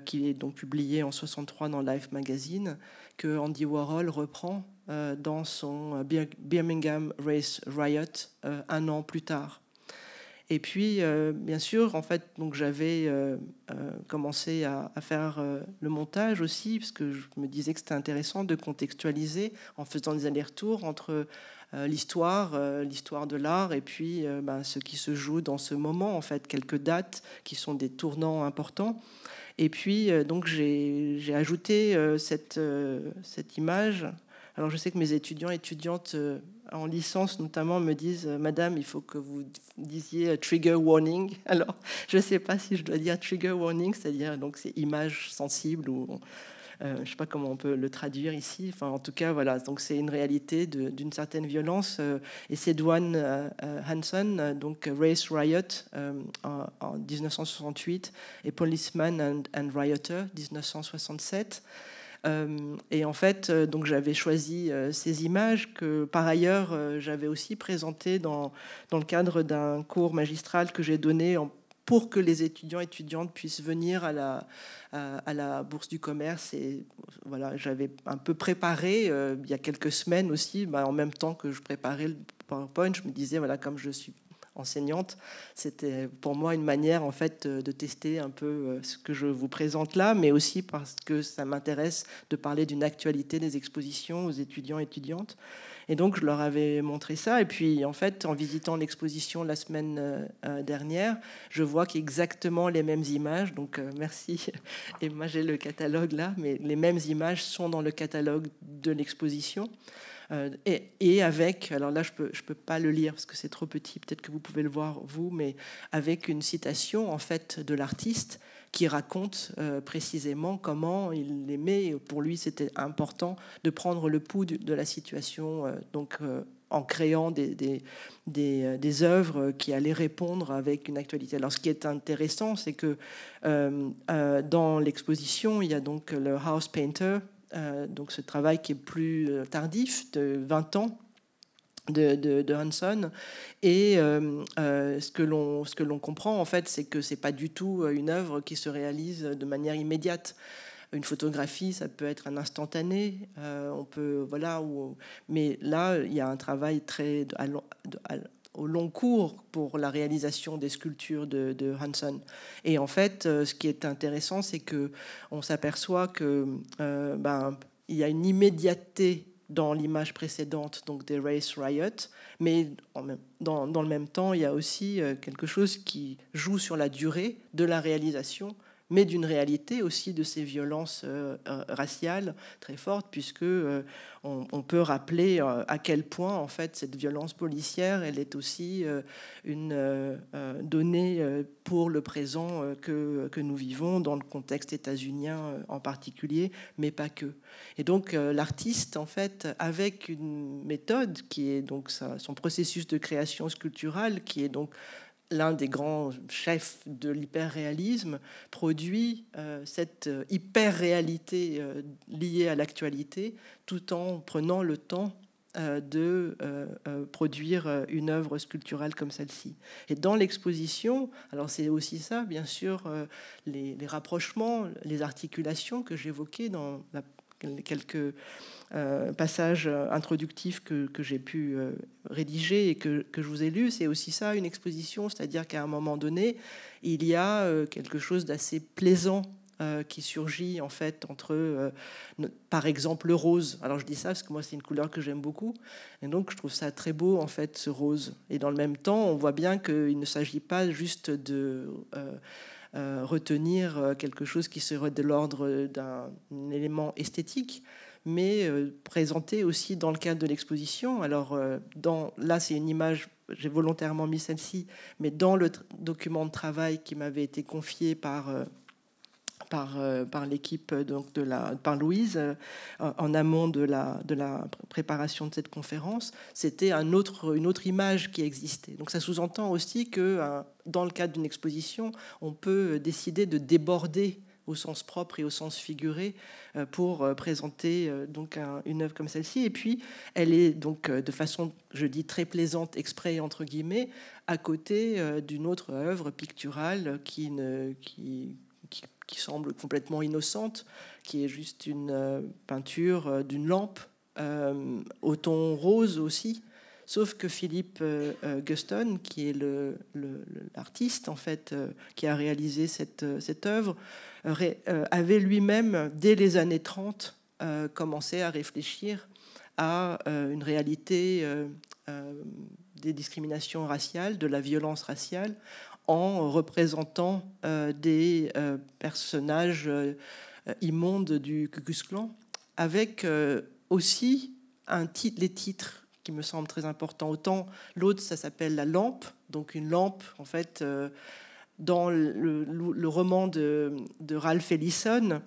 qui est donc publiée en 63 dans Life Magazine que Andy Warhol reprend dans son Birmingham Race Riot un an plus tard. Et puis, bien sûr, en fait, donc j'avais commencé à faire le montage aussi, parce que je me disais que c'était intéressant de contextualiser en faisant des allers-retours entre l'histoire de l'art et puis ce qui se joue dans ce moment, en fait, quelques dates qui sont des tournants importants. Et puis, donc, j'ai ajouté cette image. Alors, je sais que mes étudiantes en licence, notamment, me disent « Madame, il faut que vous disiez trigger warning ». Alors, je ne sais pas si je dois dire trigger warning, c'est-à-dire donc c'est image sensible ou je ne sais pas comment on peut le traduire ici. Enfin, en tout cas, voilà. Donc, c'est une réalité d'une certaine violence. Et c'est Dwan Hanson, donc Race Riot en 1968 et Policeman and Rioter 1967. Et en fait, donc j'avais choisi ces images que, par ailleurs, j'avais aussi présentées dans le cadre d'un cours magistral que j'ai donné pour que les étudiantes puissent venir à la Bourse du Commerce. Et voilà, j'avais un peu préparé il y a quelques semaines aussi, en même temps que je préparais le PowerPoint, je me disais, voilà, comme je suis enseignante, c'était pour moi une manière en fait de tester un peu ce que je vous présente là, mais aussi parce que ça m'intéresse de parler d'une actualité des expositions aux étudiants et étudiantes. Et donc je leur avais montré ça, et puis en fait en visitant l'exposition la semaine dernière, je vois qu'exactement les mêmes images, donc merci, et moi j'ai le catalogue là, mais les mêmes images sont dans le catalogue de l'exposition. Et avec, alors là je peux pas le lire parce que c'est trop petit, peut-être que vous pouvez le voir vous, mais avec une citation en fait de l'artiste qui raconte précisément comment il aimait. Pour lui, c'était important de prendre le pouls de la situation, en créant des œuvres qui allaient répondre avec une actualité. Alors, ce qui est intéressant, c'est que dans l'exposition, il y a donc le House Painter, donc ce travail qui est plus tardif, de 20 ans, de Hanson, et ce que l'on comprend en fait, c'est que c'est pas du tout une œuvre qui se réalise de manière immédiate. Une photographie, ça peut être un instantané, on peut mais là il y a un travail très au long cours pour la réalisation des sculptures de Hanson. Et en fait, ce qui est intéressant, c'est que on s'aperçoit que il y a une immédiateté dans l'image précédente, donc des Race Riot, mais dans le même temps, il y a aussi quelque chose qui joue sur la durée de la réalisation, mais d'une réalité aussi de ces violences raciales très fortes, puisque on peut rappeler à quel point en fait cette violence policière, elle est aussi une donnée pour le présent que nous vivons dans le contexte états-unien en particulier, mais pas que. Et donc l'artiste, en fait, avec une méthode qui est donc son processus de création sculpturale, qui est donc l'un des grands chefs de l'hyper-réalisme, produit cette hyper-réalité liée à l'actualité, tout en prenant le temps de produire une œuvre sculpturale comme celle-ci. Et dans l'exposition, alors c'est aussi ça, bien sûr, les rapprochements, les articulations que j'évoquais dans quelques passages introductifs que j'ai pu rédiger et que je vous ai lu. C'est aussi ça, une exposition, c'est-à-dire qu'à un moment donné, il y a quelque chose d'assez plaisant qui surgit en fait entre, par exemple, le rose. Alors je dis ça parce que moi c'est une couleur que j'aime beaucoup, et donc je trouve ça très beau en fait, ce rose. Et dans le même temps, on voit bien qu'il ne s'agit pas juste de retenir quelque chose qui serait de l'ordre d'un élément esthétique, mais présenté aussi dans le cadre de l'exposition. Alors là, c'est une image, j'ai volontairement mis celle-ci, mais dans le document de travail qui m'avait été confié par l'équipe, donc par Louise, en amont de la préparation de cette conférence, c'était une autre image qui existait. Donc ça sous-entend aussi que dans le cadre d'une exposition, on peut décider de déborder au sens propre et au sens figuré pour présenter donc une œuvre comme celle-ci. Et puis, elle est donc de façon, je dis, très plaisante, exprès entre guillemets, à côté d'une autre œuvre picturale qui semble complètement innocente, qui est juste une peinture d'une lampe au ton rose aussi, sauf que Philip Guston, qui est l'artiste en fait qui a réalisé cette œuvre, avait lui-même, dès les années 30, commencé à réfléchir à une réalité des discriminations raciales, de la violence raciale, en représentant des personnages immondes du Ku Klux Klan, avec aussi les titres qui me semblent très importants. Autant l'autre, ça s'appelle La Lampe, donc une lampe, en fait, dans le roman de Ralph Ellison,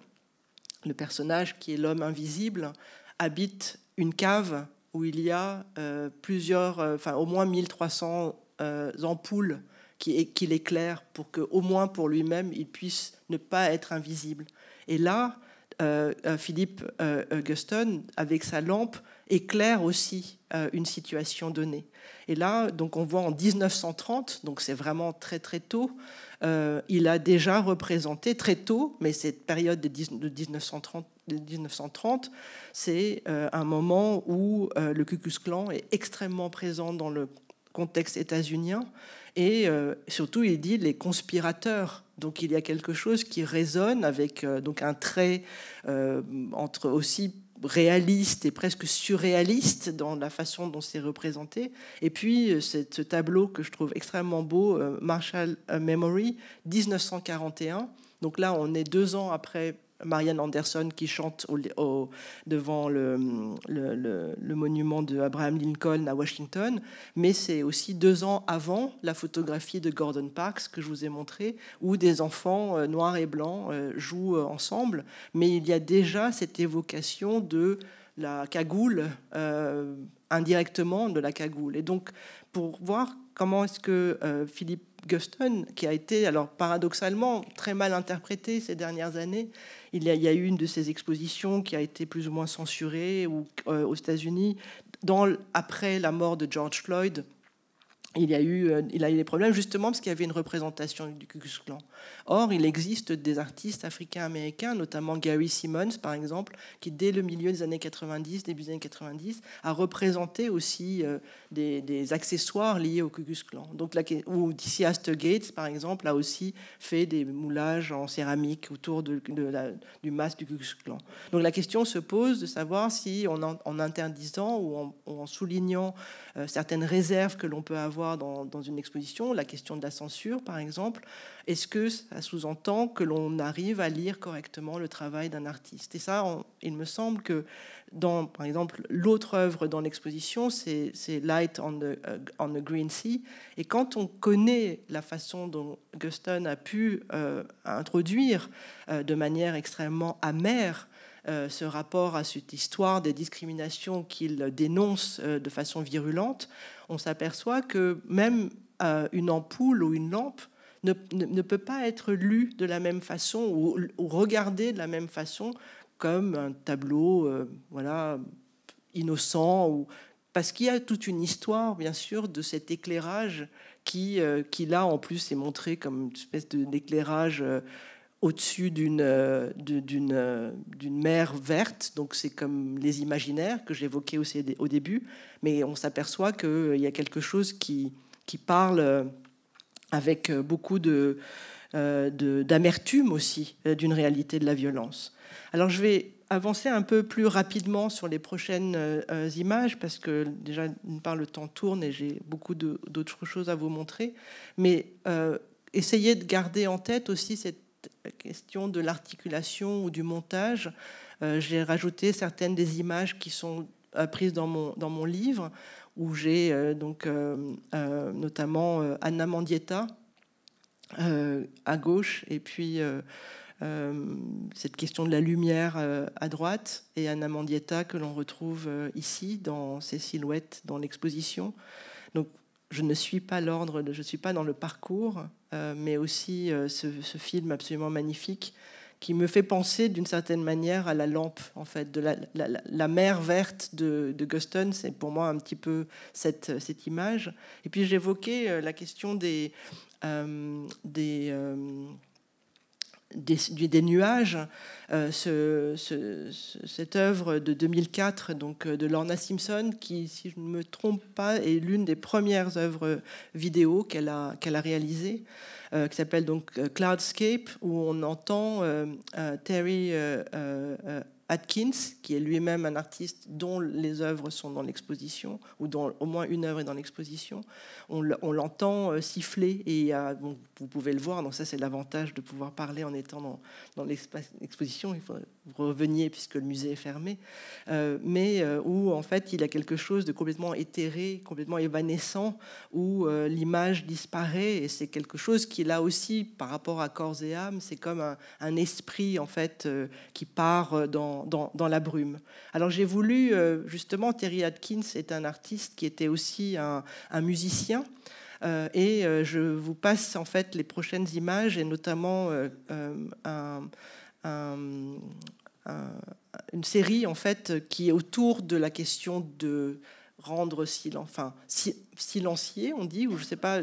le personnage qui est l'homme invisible habite une cave où il y a au moins 1300 ampoules qui l'éclairent pour qu'au moins pour lui-même, il puisse ne pas être invisible. Et là, Philip Guston, avec sa lampe, éclaire aussi une situation donnée. Et là, donc on voit en 1930, donc c'est vraiment très très tôt, il a déjà représenté très tôt, mais cette période de 1930, c'est un moment où le Ku Klux Klan est extrêmement présent dans le contexte états-unien, et surtout il dit les conspirateurs. Donc il y a quelque chose qui résonne avec donc un trait entre aussi réaliste et presque surréaliste dans la façon dont c'est représenté. Et puis ce tableau que je trouve extrêmement beau, Marshall Memory, 1941. Donc là, on est 2 ans après Marian Anderson qui chante devant le monument de Abraham Lincoln à Washington, mais c'est aussi 2 ans avant la photographie de Gordon Parks que je vous ai montré, où des enfants noirs et blancs jouent ensemble, mais il y a déjà cette évocation de la cagoule, indirectement de la cagoule. Et donc, pour voir comment est-ce que Philip Guston, qui a été, alors paradoxalement, très mal interprété ces dernières années, il y a eu une de ses expositions qui a été plus ou moins censurée aux États-Unis, après la mort de George Floyd. Il a eu des problèmes justement parce qu'il y avait une représentation du Ku Klux Klan. Or, il existe des artistes africains-américains, notamment Gary Simmons, par exemple, qui, dès le milieu des années 90, début des années 90, a représenté aussi des accessoires liés au Ku Klux Klan. Donc, ou d'ici Astor Gates, par exemple, a aussi fait des moulages en céramique autour du masque du Ku Klux Klan. Donc, la question se pose de savoir si, en interdisant ou en soulignant certaines réserves que l'on peut avoir dans une exposition, la question de la censure, par exemple, est-ce que ça sous-entend que l'on arrive à lire correctement le travail d'un artiste? Et ça, il me semble que par exemple, l'autre œuvre dans l'exposition, c'est Light on the Green Sea. Et quand on connaît la façon dont Guston a pu introduire de manière extrêmement amère ce rapport à cette histoire des discriminations qu'il dénonce de façon virulente, on s'aperçoit que même une ampoule ou une lampe ne peut pas être lue de la même façon ou regardée de la même façon comme un tableau innocent, parce qu'il y a toute une histoire, bien sûr, de cet éclairage qui là, en plus, est montré comme une espèce d'éclairage au-dessus d'une mer verte. Donc c'est comme les imaginaires que j'évoquais aussi au début, mais on s'aperçoit qu'il y a quelque chose qui parle avec beaucoup d'amertume aussi d'une réalité de la violence. Alors je vais avancer un peu plus rapidement sur les prochaines images, parce que déjà, d'une part, le temps tourne et j'ai beaucoup d'autres choses à vous montrer, mais essayez de garder en tête aussi cette question de l'articulation ou du montage. J'ai rajouté certaines des images qui sont prises dans mon livre, où j'ai notamment Anna Mendieta à gauche, et puis cette question de la lumière à droite, et Anna Mendieta que l'on retrouve ici dans ces silhouettes dans l'exposition. Donc je ne suis pas l'ordre, je ne suis pas dans le parcours, mais aussi ce film absolument magnifique qui me fait penser d'une certaine manière à la lampe, en fait, de la mer verte de Guston. C'est pour moi un petit peu cette image. Et puis j'évoquais la question des nuages. Cette œuvre de 2004, donc de Lorna Simpson, qui, si je ne me trompe pas, est l'une des premières œuvres vidéo qu'elle a réalisées, qui s'appelle donc Cloudscape, où on entend Terry Atkins, qui est lui-même un artiste dont les œuvres sont dans l'exposition, ou dont au moins une œuvre est dans l'exposition. On l'entend siffler, et bon, vous pouvez le voir, donc ça c'est l'avantage de pouvoir parler en étant dans l'exposition. Il faut que vous reveniez puisque le musée est fermé, mais où en fait il y a quelque chose de complètement éthéré, complètement évanescent, où l'image disparaît, et c'est quelque chose qui là aussi, par rapport à Corps et âme, c'est comme un esprit en fait qui part dans la brume. Alors j'ai voulu, justement, Terry Atkins est un artiste qui était aussi un musicien, et je vous passe en fait les prochaines images, et notamment une série en fait qui est autour de la question de rendre silencieux, on dit, ou je sais pas,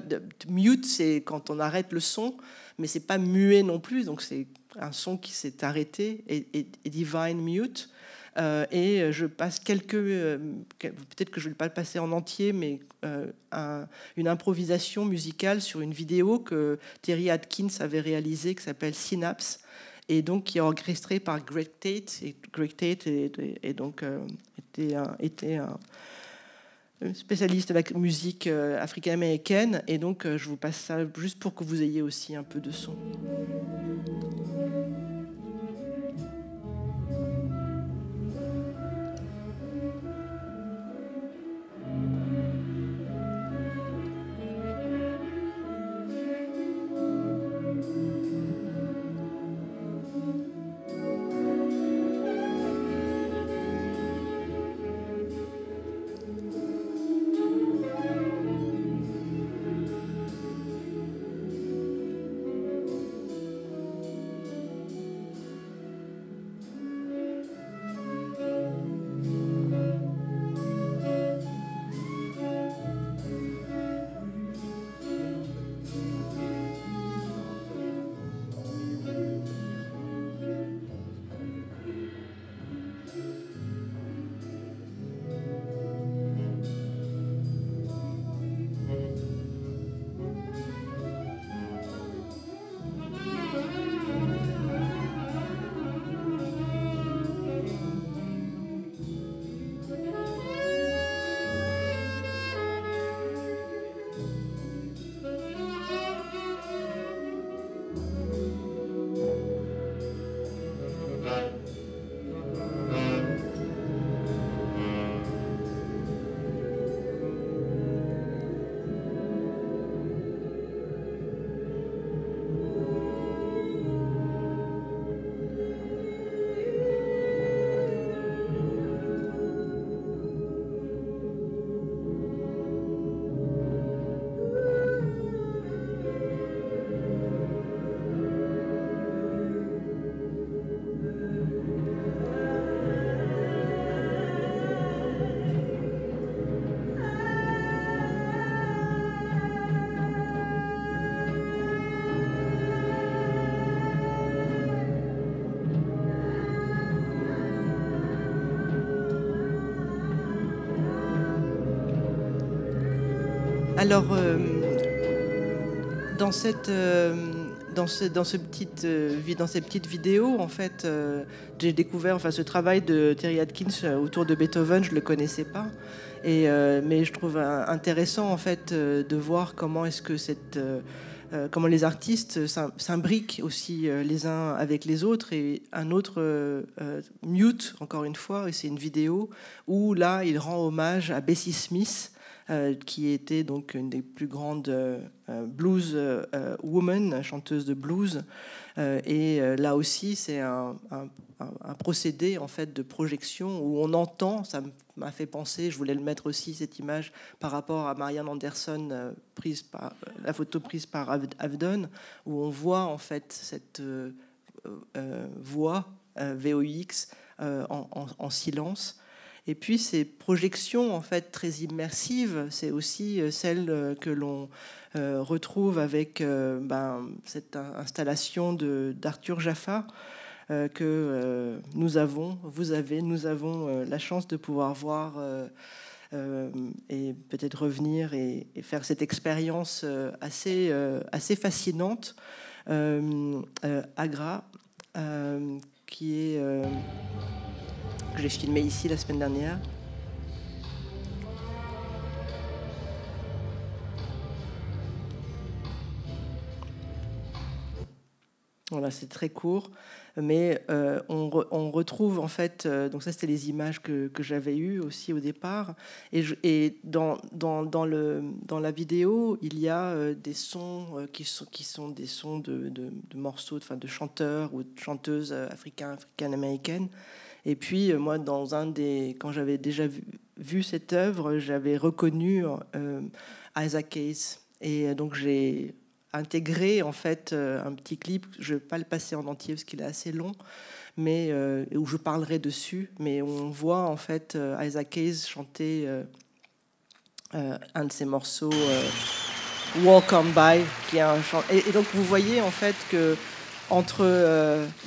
mute, c'est quand on arrête le son, mais c'est pas muet non plus, donc c'est un son qui s'est arrêté, et divine mute. Et je passe peut-être que je ne vais pas le passer en entier, mais une improvisation musicale sur une vidéo que Terry Atkins avait réalisée, qui s'appelle Synapse, et donc qui est orchestrée par Greg Tate. Et Greg Tate est donc était un spécialiste de la musique africaine-américaine, et donc je vous passe ça juste pour que vous ayez aussi un peu de son. Alors, dans cette petite vidéo, en fait, j'ai découvert ce travail de Terry Atkins autour de Beethoven. Je le connaissais pas, mais je trouve intéressant en fait de voir comment est-ce que comment les artistes s'imbriquent aussi les uns avec les autres. Et un autre Mute, encore une fois, et c'est une vidéo où là il rend hommage à Bessie Smith, qui était donc une des plus grandes blues women, chanteuse de blues. Et là aussi, c'est un procédé en fait de projection où on entend. Ça m'a fait penser, je voulais le mettre aussi, cette image par rapport à Marian Anderson, la photo prise par Avedon, où on voit en fait cette voix VOX en silence. Et puis ces projections en fait très immersives, c'est aussi celle que l'on retrouve avec cette installation d'Arthur Jafa que nous avons la chance de pouvoir voir et peut-être revenir et faire cette expérience assez fascinante. Agra, qui est que j'ai filmé ici la semaine dernière. Voilà, c'est très court, mais on retrouve en fait, donc ça c'était les images que j'avais eues aussi au départ, et dans la vidéo il y a des sons qui sont des sons de morceaux, de chanteurs ou de chanteuses africaines-américaines. Et puis moi, quand j'avais déjà vu cette œuvre, j'avais reconnu Isaac Hayes, et donc j'ai intégré en fait un petit clip. Je ne vais pas le passer en entier parce qu'il est assez long, mais où je parlerai dessus. Mais on voit en fait Isaac Hayes chanter un de ses morceaux, Walk On By, qui est un chant. Et donc vous voyez en fait que entre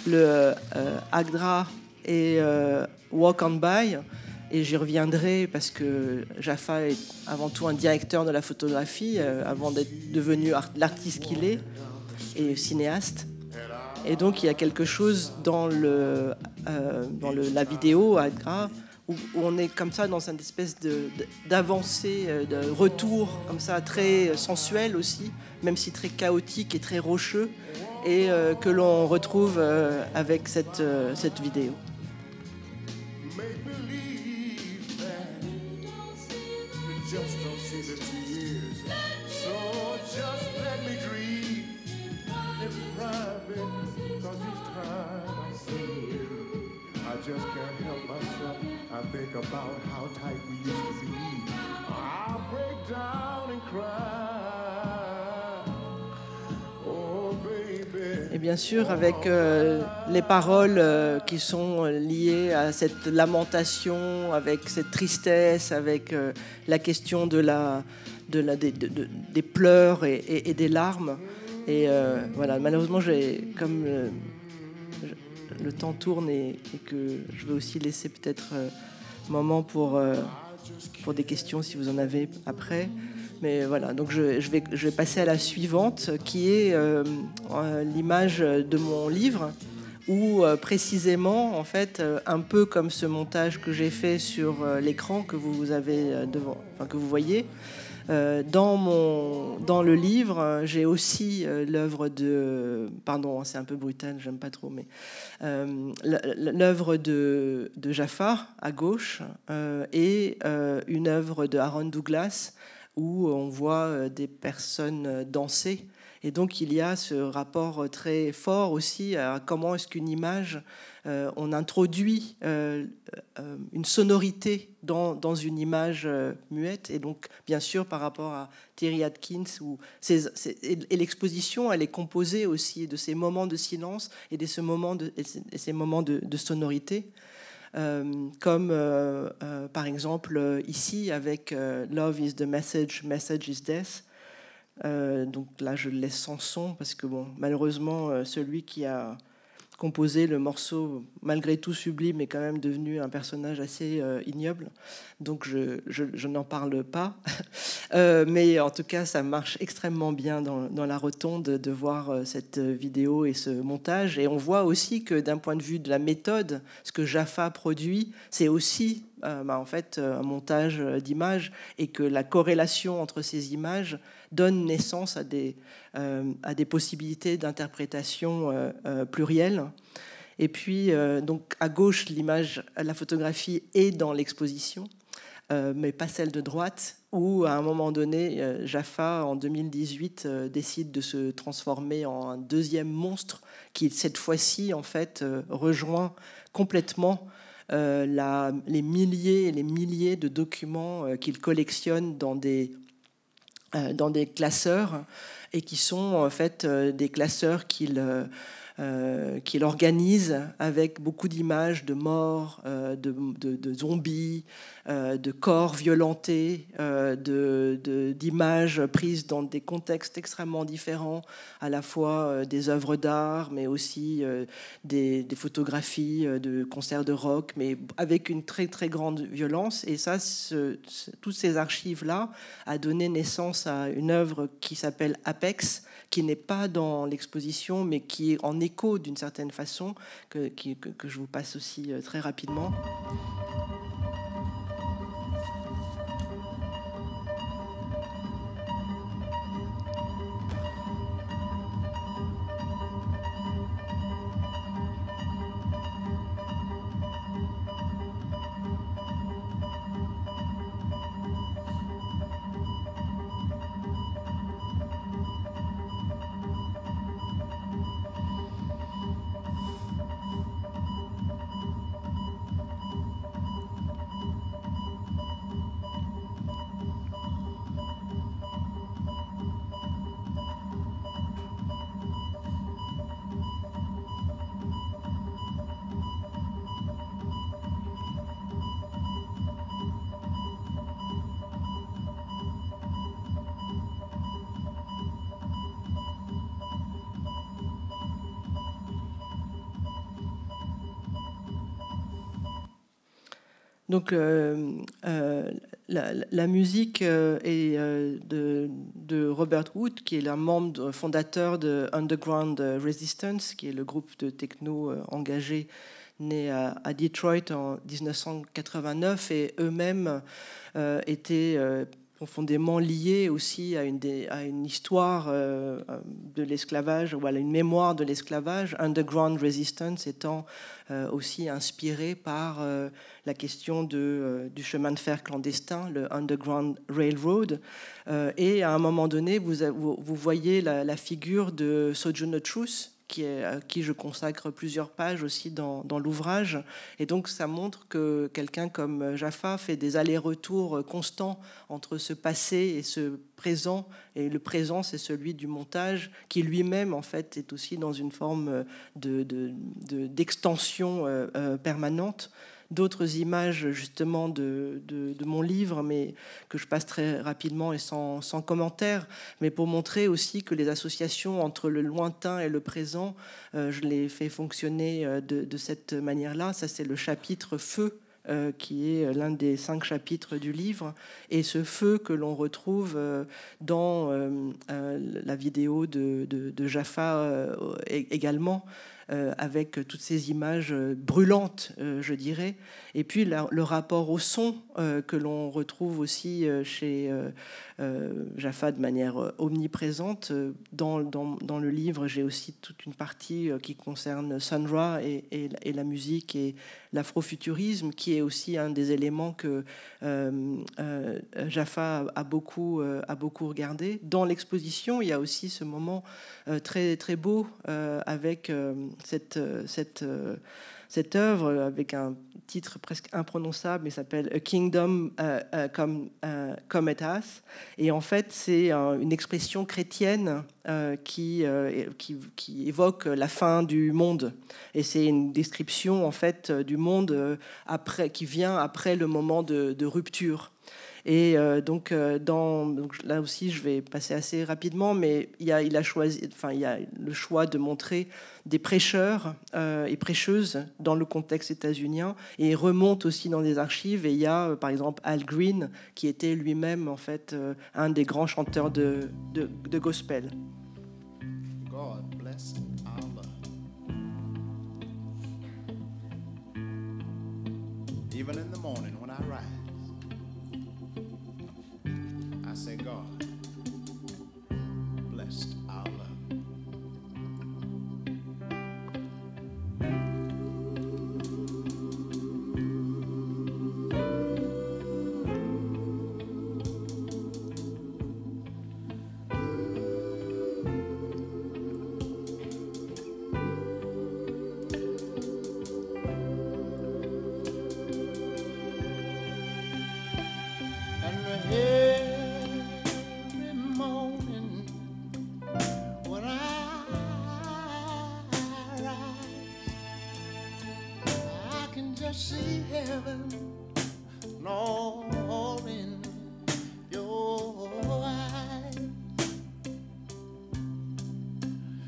le Agra et Walk On By, et j'y reviendrai parce que Jafa est avant tout un directeur de la photographie avant d'être devenu l'artiste qu'il est et cinéaste. Et donc il y a quelque chose dans la vidéo Agra où on est comme ça dans une espèce d'avancée, de retour comme ça très sensuel aussi, même si très chaotique et très rocheux, et que l'on retrouve avec cette vidéo. Just don't see the tears, so just let me dream in private, 'cause each time I see you, I just can't help myself. I think about how tight we used to be. I break down and cry. Oh baby. Et bien sûr avec les paroles qui sont liées à cette lamentation, avec cette tristesse, avec la question des pleurs et des larmes. Et voilà, malheureusement, comme le temps tourne et que je vais aussi laisser peut-être un moment pour des questions si vous en avez après. Mais voilà, donc je vais passer à la suivante, qui est l'image de mon livre, où précisément, en fait, un peu comme ce montage que j'ai fait sur l'écran que vous avez que vous voyez, dans le livre, j'ai aussi l'œuvre de... Pardon, c'est un peu brutal, j'aime pas trop, mais l'œuvre de Jafa à gauche et une œuvre de Aaron Douglas, où on voit des personnes danser. Et donc, il y a ce rapport très fort aussi à comment est-ce qu'une image, on introduit une sonorité dans une image muette. Et donc, bien sûr, par rapport à Terry Atkins, et l'exposition, elle est composée aussi de ces moments de silence et de ces moments de sonorité. Comme par exemple ici avec Love is the message, message is death. Donc là je le laisse sans son parce que bon, malheureusement celui qui a composé le morceau, malgré tout sublime, est quand même devenu un personnage assez ignoble. Donc je n'en parle pas. Mais en tout cas, ça marche extrêmement bien dans la rotonde de voir cette vidéo et ce montage. Et on voit aussi que d'un point de vue de la méthode, ce que Jaffa produit, c'est aussi en fait un montage d'images, et que la corrélation entre ces images donne naissance à des possibilités d'interprétation plurielles. Et puis, donc, à gauche, l'image, la photographie est dans l'exposition, mais pas celle de droite, où, à un moment donné, Jaffa, en 2018, décide de se transformer en un deuxième monstre qui, cette fois-ci, en fait, rejoint complètement les milliers et les milliers de documents qu'il collectionne dans des classeurs, et qui sont en fait des classeurs qu'il organise avec beaucoup d'images de morts, de zombies, de corps violentés, d'images prises dans des contextes extrêmement différents, à la fois des œuvres d'art, mais aussi des photographies de concerts de rock, mais avec une très très grande violence. Et ça, toutes ces archives-là a donné naissance à une œuvre qui s'appelle Apex, qui n'est pas dans l'exposition, mais qui est en écho d'une certaine façon, que je vous passe aussi très rapidement. Donc la musique est de Robert Wood, qui est un membre fondateur de Underground Resistance, qui est le groupe de techno engagé né à Detroit en 1989, et eux-mêmes étaient profondément liés aussi à une histoire de l'esclavage, ou à une mémoire de l'esclavage, Underground Resistance étant aussi inspiré par la question du chemin de fer clandestin, le Underground Railroad. Et à un moment donné, vous voyez la figure de Sojourner Truth, à qui je consacre plusieurs pages aussi dans l'ouvrage. Et donc ça montre que quelqu'un comme Jaffa fait des allers-retours constants entre ce passé et ce présent, et le présent, c'est celui du montage, qui lui-même en fait est aussi dans une forme d'extension permanente. D'autres images justement de mon livre, mais que je passe très rapidement et sans commentaire, mais pour montrer aussi que les associations entre le lointain et le présent, je les fais fonctionner de cette manière-là. Ça, c'est le chapitre Feu, qui est l'un des 5 chapitres du livre, et ce feu que l'on retrouve dans la vidéo de Jaffa également, avec toutes ces images brûlantes, je dirais, et puis le rapport au son que l'on retrouve aussi chez Jaffa de manière omniprésente. Dans le livre, j'ai aussi toute une partie qui concerne Sun Ra et la musique et l'afrofuturisme, qui est aussi un des éléments que Jaffa a beaucoup regardé. Dans l'exposition, il y a aussi ce moment très, très beau avec cette œuvre avec un titre presque imprononçable, mais s'appelle A Kingdom Come at Us. Et en fait, c'est une expression chrétienne qui évoque la fin du monde. Et c'est une description en fait du monde qui vient après le moment de rupture. Et donc là aussi, je vais passer assez rapidement, mais il y a le choix de montrer des prêcheurs et prêcheuses dans le contexte états-unien, et il remonte aussi dans des archives. Et il y a par exemple Al Green, qui était lui-même en fait un des grands chanteurs de gospel. God bless our love. Even in the morning when I rise, I say, God, bless our love. See heaven all in your eyes.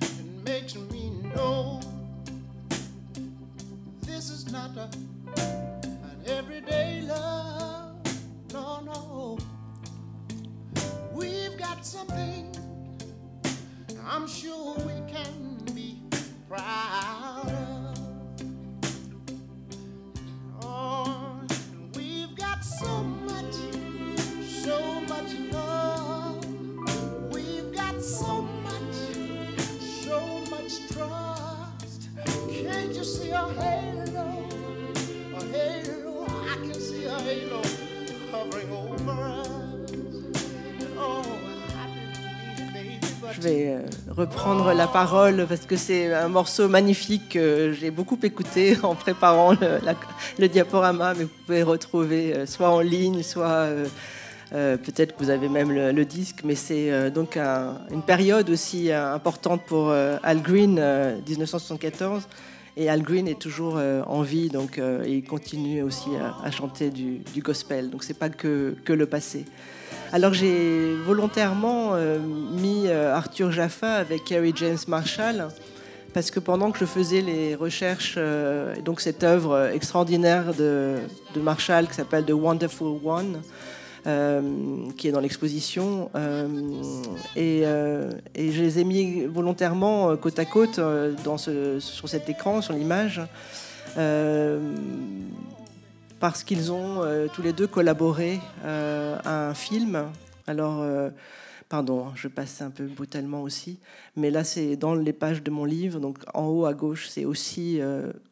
It makes me know this is not an everyday love. No, no. We've got something I'm sure we can be proud of. So much love. We've got so much trust. Can't you see a halo? A halo, I can see a halo hovering over us. Oh, I didn't mean it, baby. Je vais reprendre la parole parce que c'est un morceau magnifique que j'ai beaucoup écouté en préparant le diaporama, mais vous pouvez retrouver soit en ligne, soit peut-être que vous avez même le disque, mais c'est donc une période aussi importante pour Al Green, 1974, et Al Green est toujours en vie, donc il continue aussi à chanter du gospel, donc c'est pas que le passé. Alors j'ai volontairement mis Arthur Jafa avec Kerry James Marshall, parce que pendant que je faisais les recherches, donc cette œuvre extraordinaire de Marshall qui s'appelle The Wonderful One, qui est dans l'exposition, et je les ai mis volontairement côte à côte sur cet écran, sur l'image, parce qu'ils ont tous les deux collaboré à un film. Alors, pardon, je passe un peu brutalement aussi, mais là c'est dans les pages de mon livre, donc en haut à gauche c'est aussi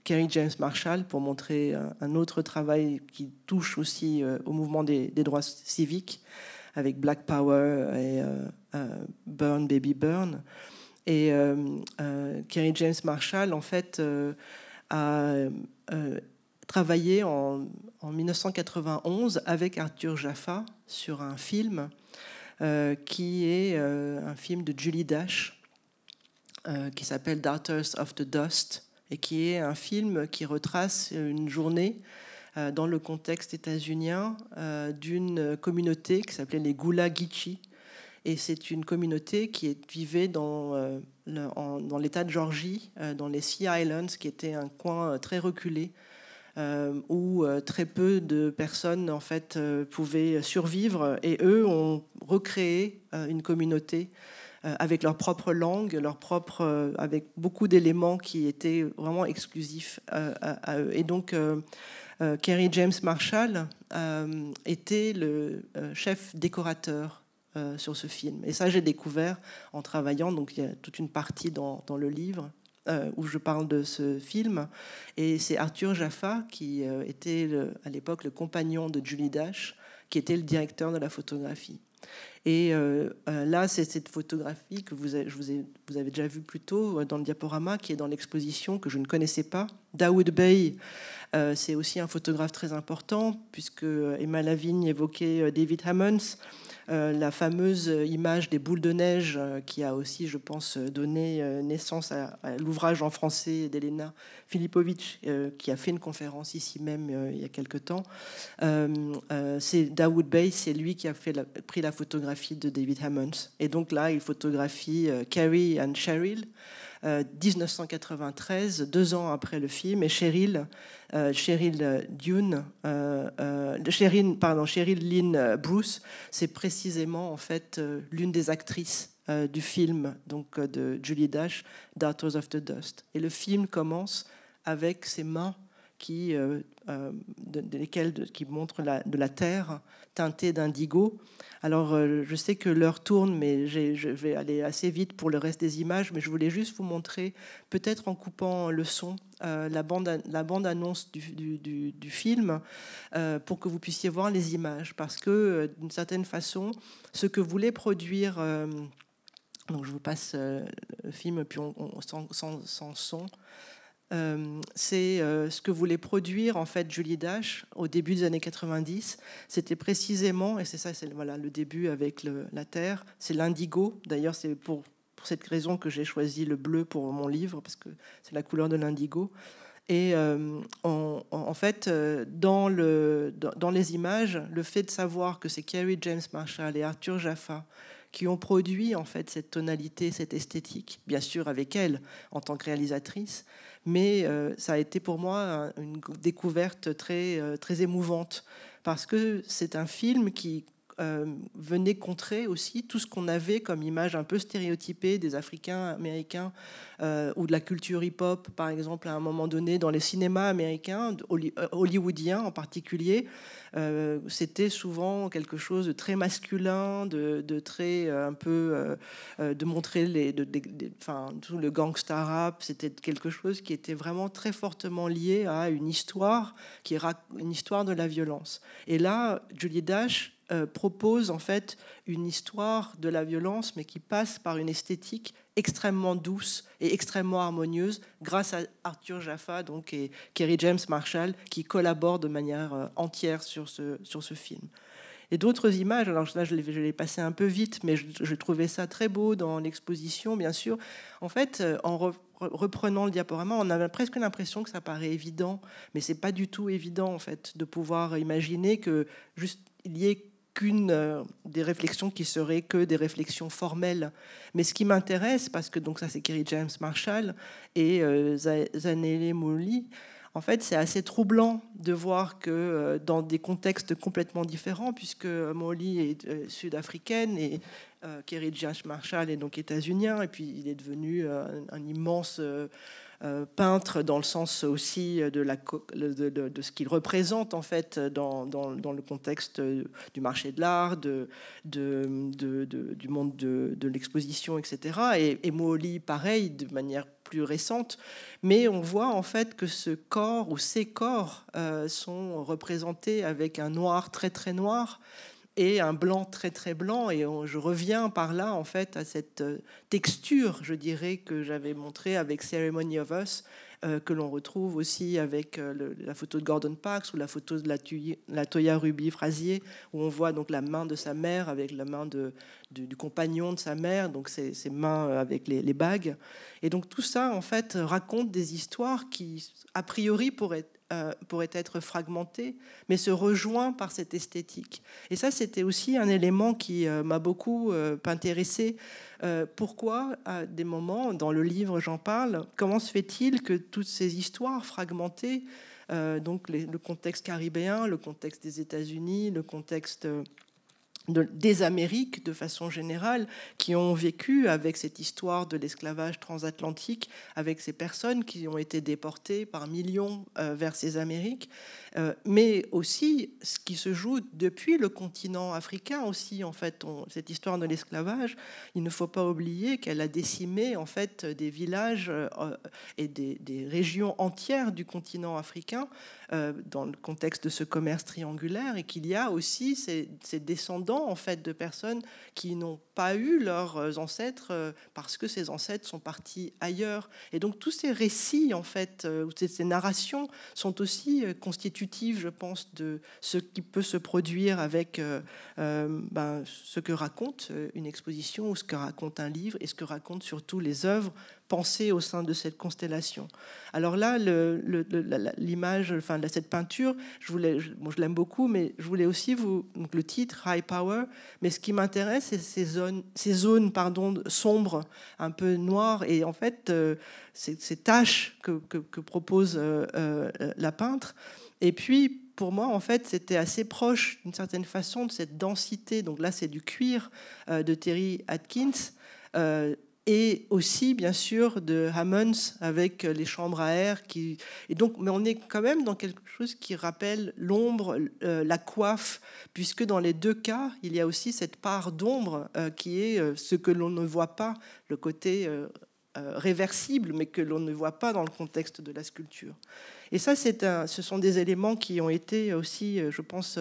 Kerry James Marshall, pour montrer un autre travail qui touche aussi au mouvement des droits civiques, avec Black Power et Burn Baby Burn. Et Kerry James Marshall en fait a travaillé en 1991 avec Arthur Jafa sur un film qui est un film de Julie Dash qui s'appelle Daughters of the Dust, et qui est un film qui retrace une journée dans le contexte états-unien d'une communauté qui s'appelait les Gula Geechee. Et c'est une communauté qui vivait dans l'État de Géorgie, dans les Sea Islands, qui était un coin très reculé, où très peu de personnes en fait pouvaient survivre, et eux ont recréé une communauté avec leur propre langue, avec beaucoup d'éléments qui étaient vraiment exclusifs à eux. Et donc Kerry James Marshall était le chef décorateur sur ce film. Et ça, j'ai découvert en travaillant. Donc il y a toute une partie dans le livre où je parle de ce film, et c'est Arthur Jafa qui était à l'époque le compagnon de Julie Dash, qui était le directeur de la photographie. Et là, c'est cette photographie que vous avez déjà vue plus tôt dans le diaporama, qui est dans l'exposition, que je ne connaissais pas. Dawood Bey, c'est aussi un photographe très important, puisque Emma Lavigne évoquait David Hammons. la fameuse image des boules de neige qui a aussi, je pense, donné naissance à l'ouvrage en français d'Elena Filipovic, qui a fait une conférence ici même il y a quelque temps. C'est Dawood Bey, c'est lui qui a pris la photographie de David Hammons. Et donc là, il photographie Carrie et Cheryl, 1993, 2 ans après le film, et Cheryl Lynn Bruce, c'est précisément en fait l'une des actrices du film donc de Julie Dash, Daughters of the Dust. Et le film commence avec ses mains qui montrent de la terre teintée d'indigo. Alors, je sais que l'heure tourne, mais je vais aller assez vite pour le reste des images, mais je voulais juste vous montrer, peut-être en coupant le son, la bande-annonce du film, pour que vous puissiez voir les images. Parce que, d'une certaine façon, ce que voulait produire... donc, je vous passe le film, puis sans son... c'est ce que voulait produire en fait Julie Dash au début des années 90. C'était précisément, et c'est ça, c'est voilà, le début avec la terre, c'est l'indigo. D'ailleurs, c'est pour cette raison que j'ai choisi le bleu pour mon livre, parce que c'est la couleur de l'indigo. Et en fait, dans les images, le fait de savoir que c'est Kerry James Marshall et Arthur Jafa qui ont produit en fait cette tonalité, cette esthétique, bien sûr avec elle en tant que réalisatrice, mais ça a été pour moi une découverte très, très émouvante, parce que c'est un film qui venait contrer aussi tout ce qu'on avait comme image un peu stéréotypée des Africains américains ou de la culture hip-hop, par exemple, à un moment donné, dans les cinémas américains, hollywoodiens en particulier. C'était souvent quelque chose de très masculin, de très un peu de montrer tout le gangsta rap. C'était quelque chose qui était vraiment très fortement lié à une histoire une histoire de la violence. Et là, Julie Dash propose en fait une histoire de la violence, mais qui passe par une esthétique extrêmement douce et extrêmement harmonieuse, grâce à Arthur Jafa donc, et Kerry James Marshall, qui collaborent de manière entière sur ce film. Et d'autres images, alors là je l'ai passé un peu vite, mais je trouvais ça très beau dans l'exposition, bien sûr. En fait, en reprenant le diaporama, on avait presque l'impression que ça paraît évident, mais c'est pas du tout évident en fait de pouvoir imaginer que juste il y ait qu'une des réflexions qui seraient que des réflexions formelles. Mais ce qui m'intéresse, parce que donc ça c'est Kerry James Marshall et Zanele Moly, en fait c'est assez troublant de voir que dans des contextes complètement différents, puisque Moly est sud-africaine et Kerry James Marshall est donc états-unien, et puis il est devenu un immense peintre dans le sens aussi de ce qu'il représente en fait dans le contexte du marché de l'art, du monde de l'exposition, etc. Et Moly, pareil, de manière plus récente. Mais on voit en fait que ce corps ou ces corps sont représentés avec un noir très très noir et un blanc très très blanc, et je reviens par là en fait à cette texture, je dirais, que j'avais montrée avec Ceremony of Us, que l'on retrouve aussi avec la photo de Gordon Parks ou la photo de la Toya Ruby Frazier, où on voit donc la main de sa mère avec la main du compagnon de sa mère, donc ses mains avec les bagues. Et donc tout ça en fait raconte des histoires qui a priori pourraient être fragmenté, mais se rejoint par cette esthétique. Et ça, c'était aussi un élément qui m'a beaucoup intéressé. Pourquoi, à des moments, dans le livre, j'en parle, comment se fait-il que toutes ces histoires fragmentées, donc le contexte caribéen, le contexte des États-Unis, le contexte des Amériques de façon générale, qui ont vécu avec cette histoire de l'esclavage transatlantique, avec ces personnes qui ont été déportées par millions vers ces Amériques, mais aussi ce qui se joue depuis le continent africain aussi, en fait, cette histoire de l'esclavage, il ne faut pas oublier qu'elle a décimé en fait des villages et des régions entières du continent africain dans le contexte de ce commerce triangulaire, et qu'il y a aussi ces descendants descendants en fait de personnes qui n'ont pas eu leurs ancêtres parce que ces ancêtres sont partis ailleurs. Et donc tous ces récits en fait, ou ces narrations sont aussi constitutives, je pense, de ce qui peut se produire avec ce que raconte une exposition ou ce que raconte un livre et ce que racontent surtout les œuvres pensées au sein de cette constellation. Alors là, l'image, enfin cette peinture, je l'aime beaucoup, mais je voulais aussi donc le titre High Power, mais ce qui m'intéresse, c'est ces zones sombres, un peu noires, et en fait, ces tâches que propose la peintre. Et puis, pour moi, en fait, c'était assez proche, d'une certaine façon, de cette densité. Donc là, c'est du cuir de Terry Atkins, et aussi, bien sûr, de Hammonds avec les chambres à air. Et donc, mais on est quand même dans quelque chose qui rappelle l'ombre, la coiffe, puisque dans les deux cas, il y a aussi cette part d'ombre qui est ce que l'on ne voit pas, le côté réversible, mais que l'on ne voit pas dans le contexte de la sculpture. Et ça, ce sont des éléments qui ont été aussi, je pense,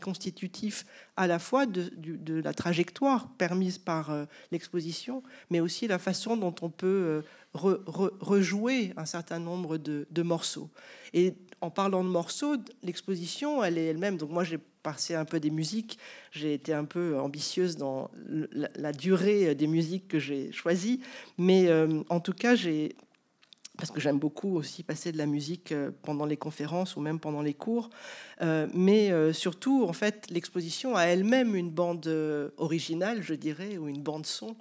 constitutifs à la fois de la trajectoire permise par l'exposition, mais aussi la façon dont on peut rejouer un certain nombre de morceaux. Et en parlant de morceaux, l'exposition, elle est elle-même. Donc moi, j'ai passé un peu des musiques. J'ai été un peu ambitieuse dans la durée des musiques que j'ai choisies. Mais en tout cas, parce que j'aime beaucoup aussi passer de la musique pendant les conférences ou même pendant les cours. Mais surtout, en fait, l'exposition a elle-même une bande originale, je dirais, ou une bande son,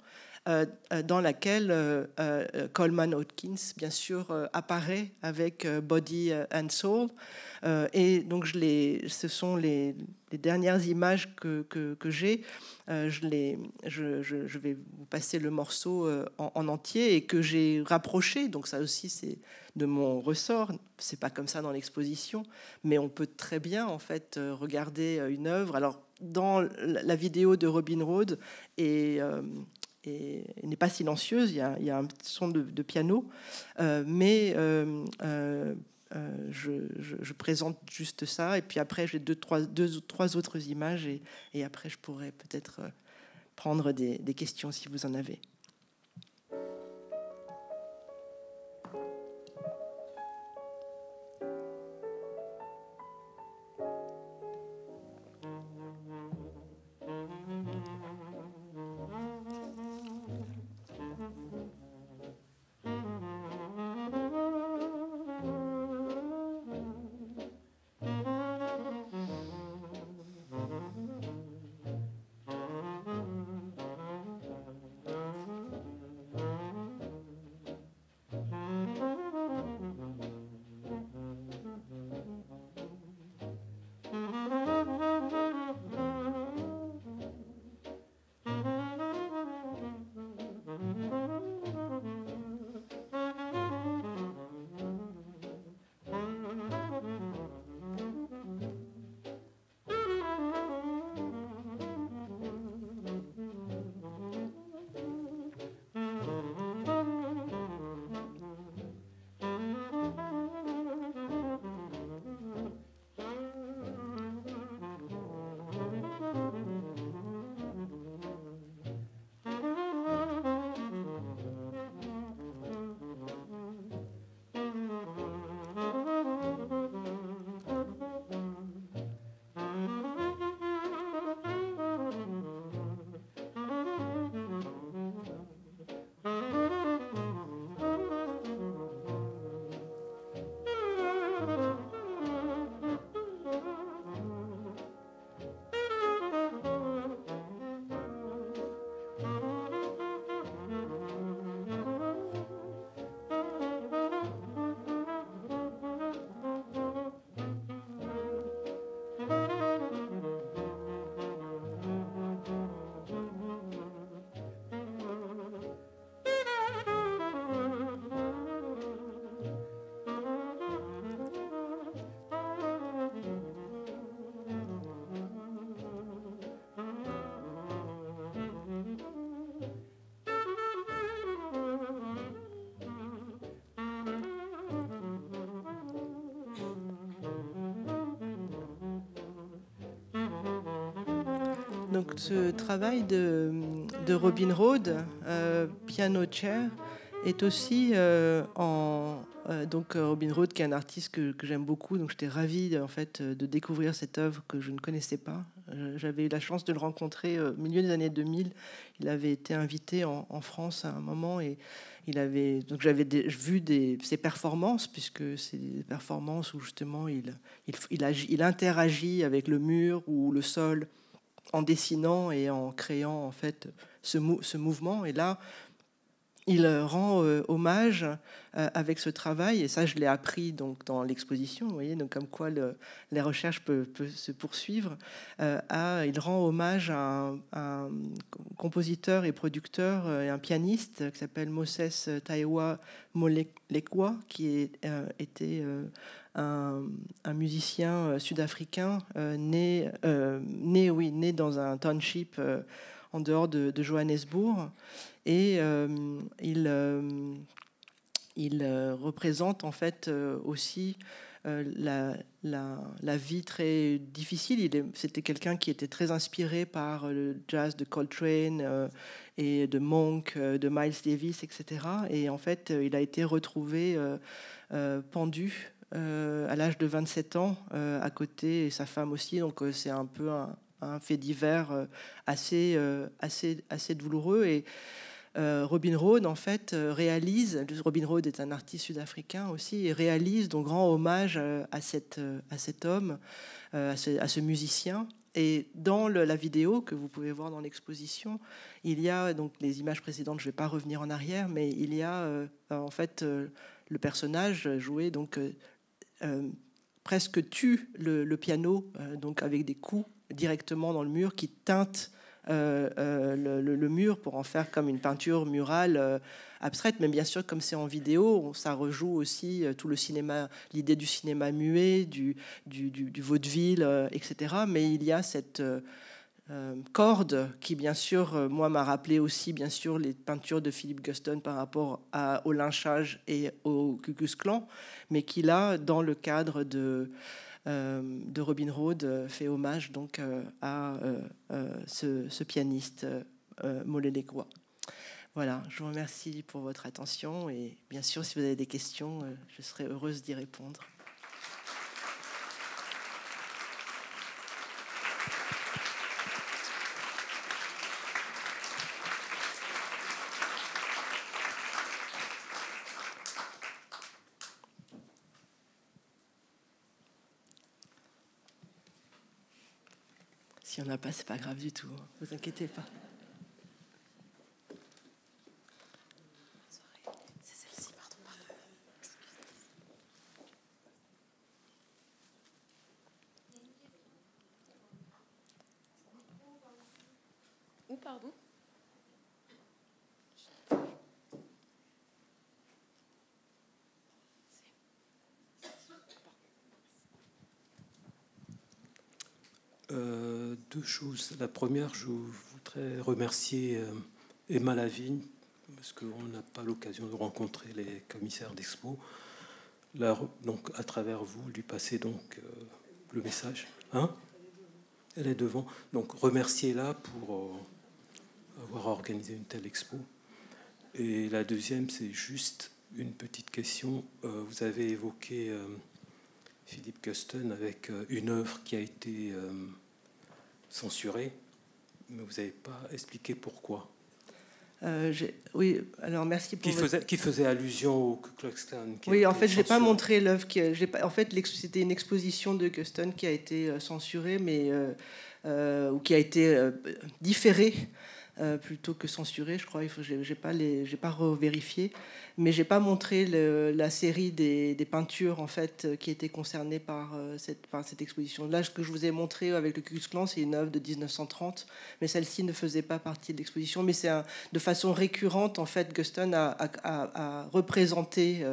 dans laquelle Coleman Hawkins, bien sûr, apparaît avec Body and Soul. Et donc, ce sont les dernières images que j'ai. Je vais vous passer le morceau en entier et que j'ai rapproché. Donc ça aussi, c'est de mon ressort. C'est pas comme ça dans l'exposition, mais on peut très bien en fait regarder une œuvre. Alors dans la vidéo de Robin Road et n'est pas silencieuse. Il y a un son de piano, mais je présente juste ça, et puis après j'ai deux ou trois autres images, et après je pourrais peut-être prendre des questions si vous en avez. Donc ce travail de Robin Hood, Piano Chair, est aussi donc Robin Hood, qui est un artiste que j'aime beaucoup. Donc j'étais ravie en fait de découvrir cette œuvre que je ne connaissais pas. J'avais eu la chance de le rencontrer au milieu des années 2000. Il avait été invité en France à un moment et donc j'avais vu ses performances, puisque c'est des performances où justement il interagit avec le mur ou le sol en dessinant et en créant en fait ce mouvement. Et là, il rend hommage avec ce travail, et ça je l'ai appris donc dans l'exposition, vous voyez, donc comme quoi les recherches peuvent se poursuivre. Il rend hommage à un compositeur et producteur et un pianiste qui s'appelle Moses Taiwa Molekwa, qui était un musicien sud-africain né dans un township en dehors de Johannesburg. Et il représente en fait aussi la vie très difficile. C'était quelqu'un qui était très inspiré par le jazz de Coltrane et de Monk, de Miles Davis, etc. Et en fait, il a été retrouvé pendu à l'âge de 27 ans, à côté, et sa femme aussi. Donc c'est un peu un fait divers assez douloureux. Et Robin Hood en fait Robin Hood est un artiste sud-africain aussi, et réalise donc grand hommage à cet homme, à ce musicien. Et dans la vidéo que vous pouvez voir dans l'exposition, il y a donc les images précédentes, je ne vais pas revenir en arrière, mais il y a en fait le personnage joué donc presque tue le piano donc avec des coups directement dans le mur qui teintent le mur pour en faire comme une peinture murale abstraite. Mais bien sûr, comme c'est en vidéo, ça rejoue aussi tout le cinéma, l'idée du cinéma muet, du vaudeville, etc. Mais il y a cette corde qui, bien sûr, moi m'a rappelé aussi, bien sûr, les peintures de Philip Guston par rapport au lynchage et au Ku Klux Klan, mais qui là, dans le cadre de Robin Hood, fait hommage donc à ce pianiste Molelekwa. Voilà, je vous remercie pour votre attention, et bien sûr, si vous avez des questions, je serai heureuse d'y répondre. S'il n'y en a pas, c'est pas grave du tout. Vous inquiétez pas. C'est celle-ci, pardon. Où, pardon? Deux choses. La première, je voudrais remercier Emma Lavigne, parce qu'on n'a pas l'occasion de rencontrer les commissaires d'expo. Donc, à travers vous, lui passer donc le message. Hein? Elle est devant. Donc, remerciez-la pour avoir organisé une telle expo. Et la deuxième, c'est juste une petite question. Vous avez évoqué Philip Guston avec une œuvre qui a été censurée, mais vous n'avez pas expliqué pourquoi. Oui, alors merci pour qui faisait allusion au Ku Klux Klan. Oui, en fait, je n'ai pas montré l'œuvre. En fait, c'était une exposition de Guston qui a été censurée, mais ou qui a été différée plutôt que censurée, je crois. J'ai pas revérifié, mais j'ai pas montré la série des peintures en fait qui étaient concernées par cette exposition. Là, ce que je vous ai montré avec le Ku Klux Klan, c'est une œuvre de 1930, mais celle-ci ne faisait pas partie de l'exposition. Mais c'est de façon récurrente en fait, Guston a représenté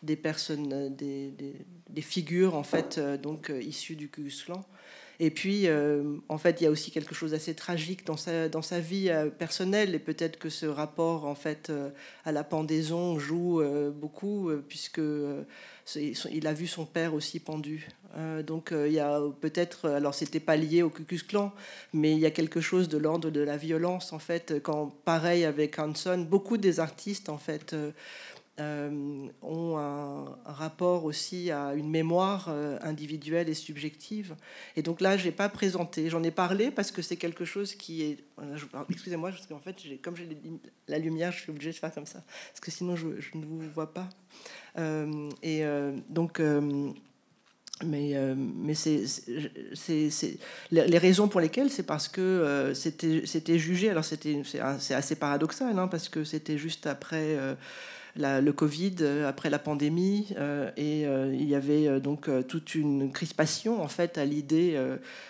des personnes, des figures en fait donc issues du Ku Klux Klan. Et puis, en fait, il y a aussi quelque chose d'assez tragique dans sa vie personnelle, et peut-être que ce rapport, en fait, à la pendaison joue beaucoup, puisque il a vu son père aussi pendu. Donc, il y a peut-être, alors c'était pas lié au Ku Klux Klan, mais il y a quelque chose de l'ordre de la violence, en fait, quand, pareil avec Hanson, beaucoup des artistes, en fait, ont un rapport aussi à une mémoire individuelle et subjective. Et donc là, j'ai pas présenté, j'en ai parlé parce que c'est quelque chose qui est... Excusez-moi, parce qu'en fait, comme j'ai la lumière, je suis obligée de faire comme ça, parce que sinon, je ne vous vois pas. Donc... mais c'est les raisons pour lesquelles, c'est parce que c'était jugé. Alors c'est assez paradoxal, hein, parce que c'était juste après le Covid, après la pandémie, et il y avait donc toute une crispation, en fait, à l'idée,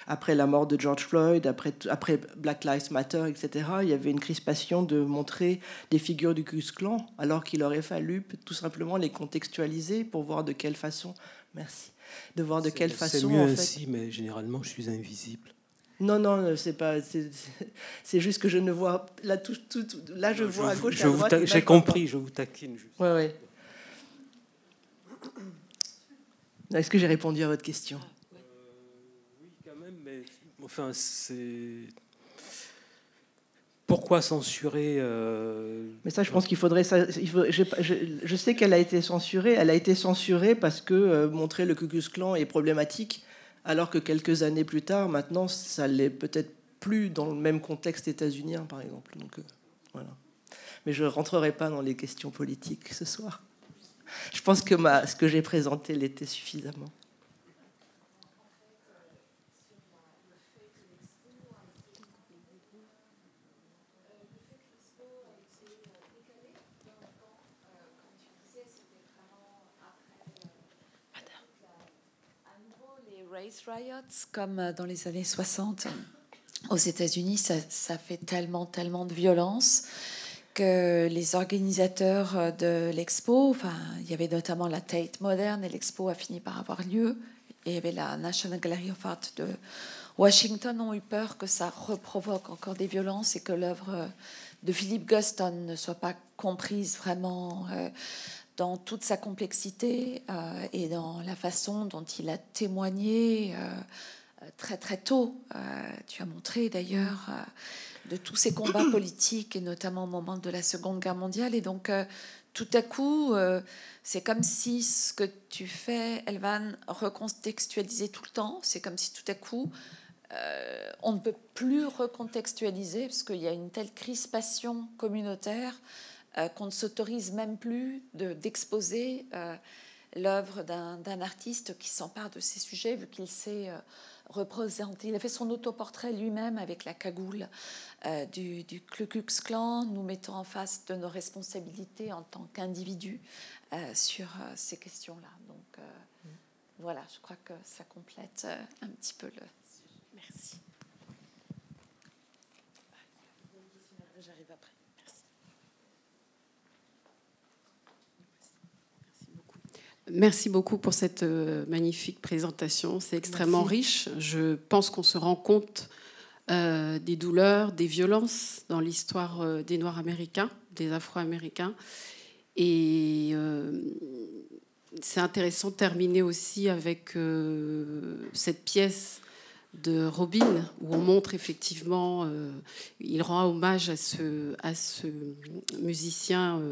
après la mort de George Floyd, après Black Lives Matter, etc. Il y avait une crispation de montrer des figures du Ku Klux Klan, alors qu'il aurait fallu tout simplement les contextualiser pour voir de quelle façon... Merci. De voir de quelle façon... C'est mieux en fait... ainsi, mais généralement, je suis invisible. Non, c'est pas... C'est juste que je ne vois... Là, là je vois à gauche et à droite... J'ai compris, je vous taquine. Juste. Ouais. Est-ce que j'ai répondu à votre question? Oui, quand même, mais... Enfin, c'est... Pourquoi censurer Mais ça, je pense qu'il faudrait... Je sais qu'elle a été censurée. Elle a été censurée parce que montrer le Ku Klux Klan est problématique, alors que quelques années plus tard, maintenant, ça l'est peut-être plus dans le même contexte états-unien, par exemple. Donc, voilà. Mais je ne rentrerai pas dans les questions politiques ce soir. Je pense que ce que j'ai présenté l'était suffisamment. Race riots, comme dans les années 60 aux États-Unis, ça fait tellement de violence que les organisateurs de l'expo, enfin, il y avait notamment la Tate Modern, et l'expo a fini par avoir lieu, et il y avait la National Gallery of Art de Washington, ont eu peur que ça reprovoque encore des violences et que l'œuvre de Philip Guston ne soit pas comprise vraiment dans toute sa complexité et dans la façon dont il a témoigné très tôt. Tu as montré d'ailleurs de tous ces combats politiques, et notamment au moment de la Seconde Guerre mondiale. Et donc, tout à coup, c'est comme si ce que tu fais, Elvan, recontextualiser tout le temps. C'est comme si tout à coup, on ne peut plus recontextualiser parce qu'il y a une telle crispation communautaire qu'on ne s'autorise même plus d'exposer l'œuvre d'un artiste qui s'empare de ces sujets, vu qu'il s'est représenté. Il a fait son autoportrait lui-même avec la cagoule du Ku Klux Klan, nous mettant en face de nos responsabilités en tant qu'individus sur ces questions-là. Donc voilà, je crois que ça complète un petit peu le sujet. Merci. J'arrive après. Merci beaucoup pour cette magnifique présentation. C'est extrêmement riche. Je pense qu'on se rend compte des douleurs, des violences dans l'histoire des Noirs américains, des Afro-américains. Et c'est intéressant de terminer aussi avec cette pièce de Robin, où on montre effectivement, il rend hommage à ce musicien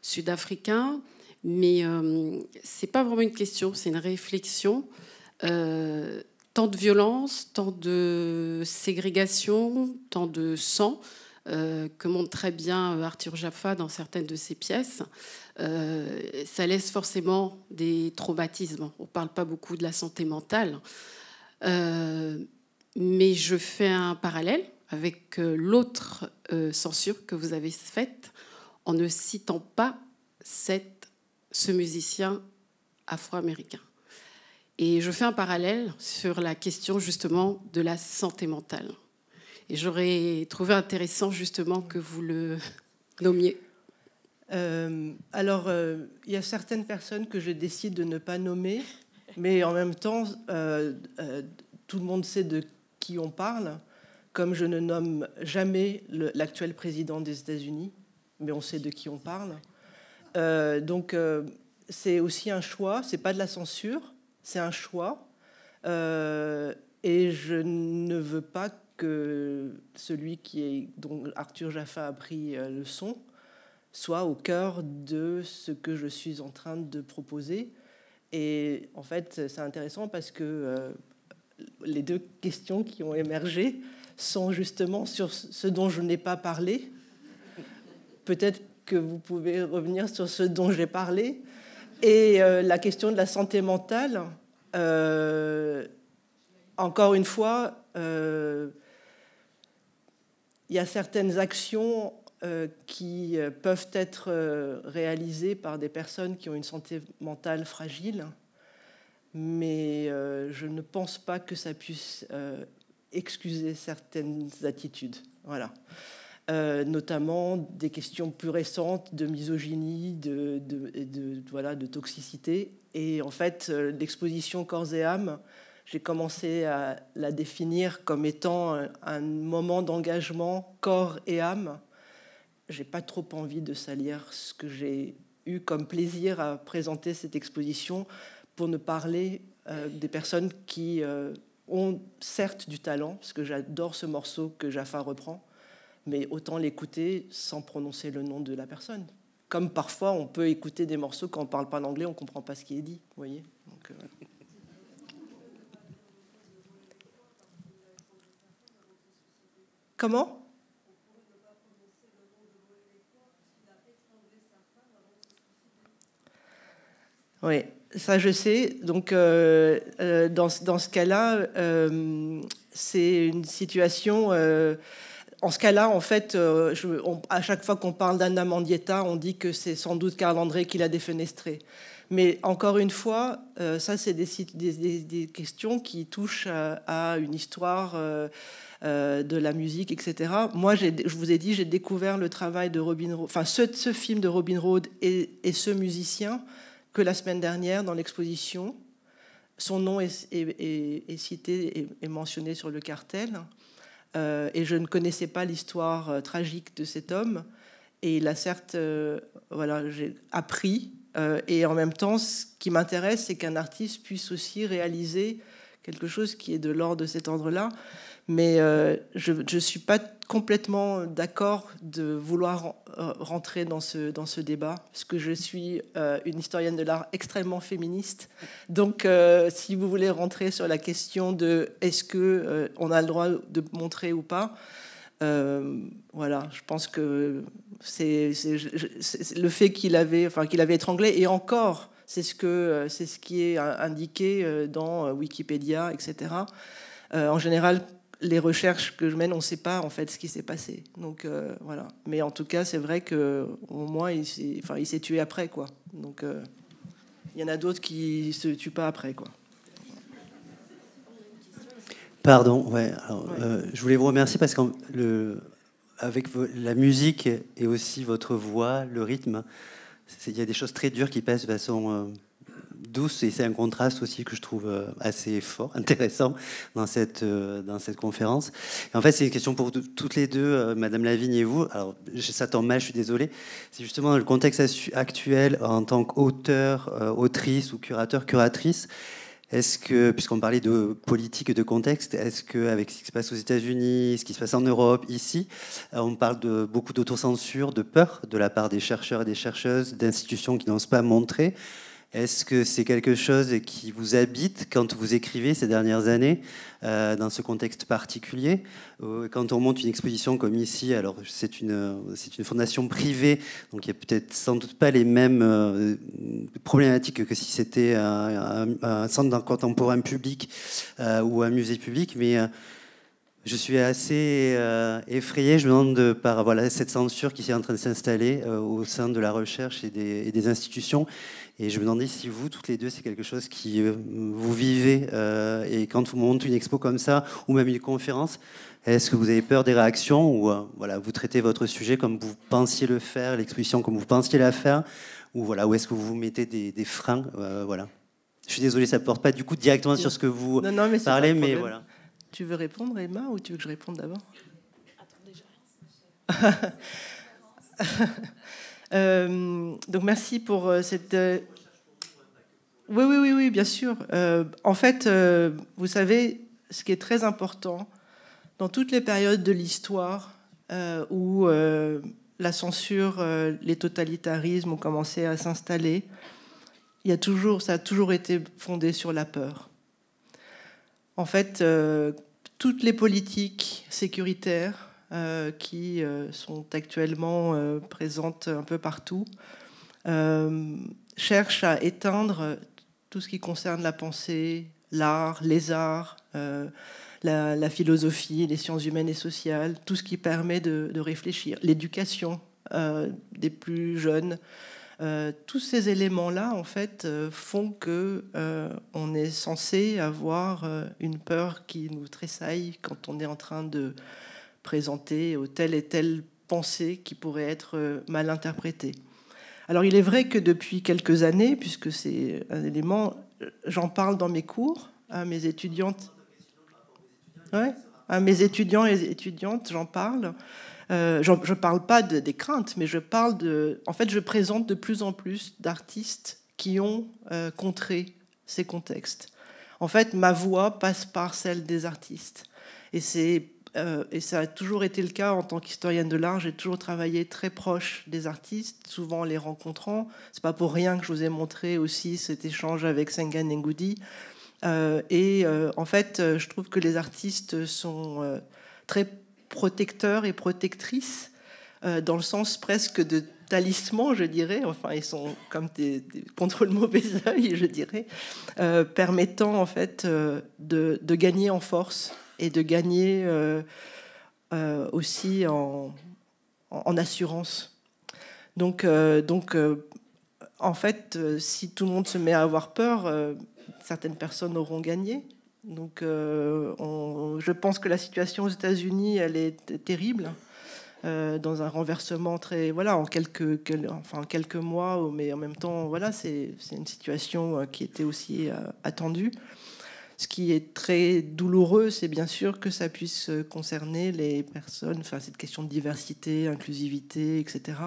sud-africain. Mais c'est pas vraiment une question, c'est une réflexion. Tant de violence, tant de ségrégation, tant de sang, que montre très bien Arthur Jafa dans certaines de ses pièces. Ça laisse forcément des traumatismes. On ne parle pas beaucoup de la santé mentale. Mais je fais un parallèle avec l'autre censure que vous avez faite en ne citant pas ce musicien afro-américain. Et je fais un parallèle sur la question justement de la santé mentale. Et j'aurais trouvé intéressant justement que vous le nommiez. Alors, il y a certaines personnes que je décide de ne pas nommer, mais en même temps, tout le monde sait de qui on parle, comme je ne nomme jamais l'actuel président des États-Unis, mais on sait de qui on parle. Donc, c'est aussi un choix, c'est pas de la censure, c'est un choix. Et je ne veux pas que celui dont Arthur Jafa a pris le son soit au cœur de ce que je suis en train de proposer. Et en fait, c'est intéressant parce que les deux questions qui ont émergé sont justement sur ce dont je n'ai pas parlé. Peut-être que vous pouvez revenir sur ce dont j'ai parlé. Et la question de la santé mentale, encore une fois, il y a certaines actions qui peuvent être réalisées par des personnes qui ont une santé mentale fragile, mais je ne pense pas que ça puisse excuser certaines attitudes. Voilà. Notamment des questions plus récentes de misogynie, de toxicité. Et en fait, l'exposition Corps et âme, j'ai commencé à la définir comme étant un moment d'engagement corps et âme. J'ai pas trop envie de salir ce que j'ai eu comme plaisir à présenter cette exposition pour ne parler des personnes qui ont certes du talent, parce que j'adore ce morceau que Jafa reprend, mais autant l'écouter sans prononcer le nom de la personne. Comme parfois on peut écouter des morceaux quand on parle pas l'anglais, on comprend pas ce qui est dit, vous voyez. Donc, Comment ? Oui, ça je sais. Donc, dans ce cas-là, c'est une situation... en ce cas-là, en fait, à chaque fois qu'on parle d'Anna Mendieta, on dit que c'est sans doute Carl André qui l'a défenestré. Mais encore une fois, ça, c'est des questions qui touchent à une histoire de la musique, etc. Moi, je vous ai dit, j'ai découvert le travail de Robin Rhodes, enfin, ce film de Robin Rhodes et ce musicien que la semaine dernière dans l'exposition. Son nom est cité et mentionné sur le cartel. Et je ne connaissais pas l'histoire tragique de cet homme. Et il a certes, j'ai appris. Et en même temps, ce qui m'intéresse, c'est qu'un artiste puisse aussi réaliser quelque chose qui est de l'ordre de cet ordre-là. Mais je ne suis pas complètement d'accord de vouloir rentrer dans ce débat, parce que je suis une historienne de l'art extrêmement féministe. Donc, si vous voulez rentrer sur la question de est-ce qu'on a le droit de montrer ou pas, voilà, je pense que c'est le fait qu'il avait étranglé, et encore, c'est ce qui est indiqué dans Wikipédia, etc. En général, les recherches que je mène, on ne sait pas en fait ce qui s'est passé. Donc voilà. Mais en tout cas, c'est vrai que au moins il s'est tué après, quoi. Donc il y en a d'autres qui se tuent pas après, quoi. Pardon. Ouais. Alors, je voulais vous remercier parce qu'avec la musique et aussi votre voix, le rythme, il y a des choses très dures qui passent de façon douce, et c'est un contraste aussi que je trouve assez fort, intéressant dans cette conférence. Et en fait, c'est une question pour toutes les deux, Madame Lavigne et vous. Alors, ça tombe mal, je suis désolé. C'est justement dans le contexte actuel, en tant qu'auteur, autrice ou curateur, curatrice. Est-ce que, puisqu'on parlait de politique et de contexte, est-ce qu'avec ce qui se passe aux États-Unis, ce qui se passe en Europe, ici, on parle de beaucoup d'autocensure, de peur de la part des chercheurs et des chercheuses, d'institutions qui n'osent pas montrer. Est-ce que c'est quelque chose qui vous habite quand vous écrivez ces dernières années, dans ce contexte particulier? Quand on monte une exposition comme ici, alors c'est une fondation privée, donc il n'y a peut-être sans doute pas les mêmes problématiques que si c'était un centre d'art contemporain public ou un musée public, mais je suis assez effrayé, je me demande, par cette censure qui est en train de s'installer au sein de la recherche et des institutions. Et je me demandais si vous, toutes les deux, c'est quelque chose qui vous vivez. Et quand vous montez une expo comme ça, ou même une conférence, est-ce que vous avez peur des réactions, ou vous traitez votre sujet comme vous pensiez le faire, l'exposition comme vous pensiez la faire, ou est-ce que vous vous mettez des freins, voilà. Je suis désolé, ça ne porte pas du coup directement sur ce que vous mais parlez, mais voilà. Tu veux répondre, Emma, ou tu veux que je réponde d'abord? Donc merci pour cette... Oui, bien sûr. En fait, vous savez, ce qui est très important, dans toutes les périodes de l'histoire où la censure, les totalitarismes ont commencé à s'installer, ça a toujours été fondé sur la peur. En fait, toutes les politiques sécuritaires qui sont actuellement présentes un peu partout cherchent à éteindre tout ce qui concerne la pensée, l'art, les arts, la philosophie, les sciences humaines et sociales, tout ce qui permet de réfléchir, l'éducation des plus jeunes. Tous ces éléments-là, en fait, font que on est censé avoir une peur qui nous tressaille quand on est en train de présenter telle et telle pensée qui pourrait être mal interprétée. Alors, il est vrai que depuis quelques années, puisque c'est un élément, j'en parle dans mes cours à mes étudiantes. Ouais, à mes étudiants et étudiantes, j'en parle. Je ne parle pas des craintes, mais je parle de... En fait, je présente de plus en plus d'artistes qui ont contré ces contextes. En fait, ma voix passe par celle des artistes. Et ça a toujours été le cas en tant qu'historienne de l'art. J'ai toujours travaillé très proche des artistes, souvent en les rencontrant. C'est pas pour rien que je vous ai montré aussi cet échange avec Senga Ngugi. En fait, je trouve que les artistes sont très protecteurs et protectrices, dans le sens presque de talisman, je dirais. Enfin, ils sont comme des contre le mauvais œil, je dirais, permettant en fait de gagner en force et de gagner aussi en assurance. Donc, en fait, si tout le monde se met à avoir peur, certaines personnes auront gagné. Donc, je pense que la situation aux États-Unis, elle est terrible, dans un renversement très, voilà, en quelques mois, mais en même temps, voilà, c'est une situation qui était aussi attendue. Ce qui est très douloureux, c'est bien sûr que ça puisse concerner les personnes, enfin, cette question de diversité, inclusivité, etc.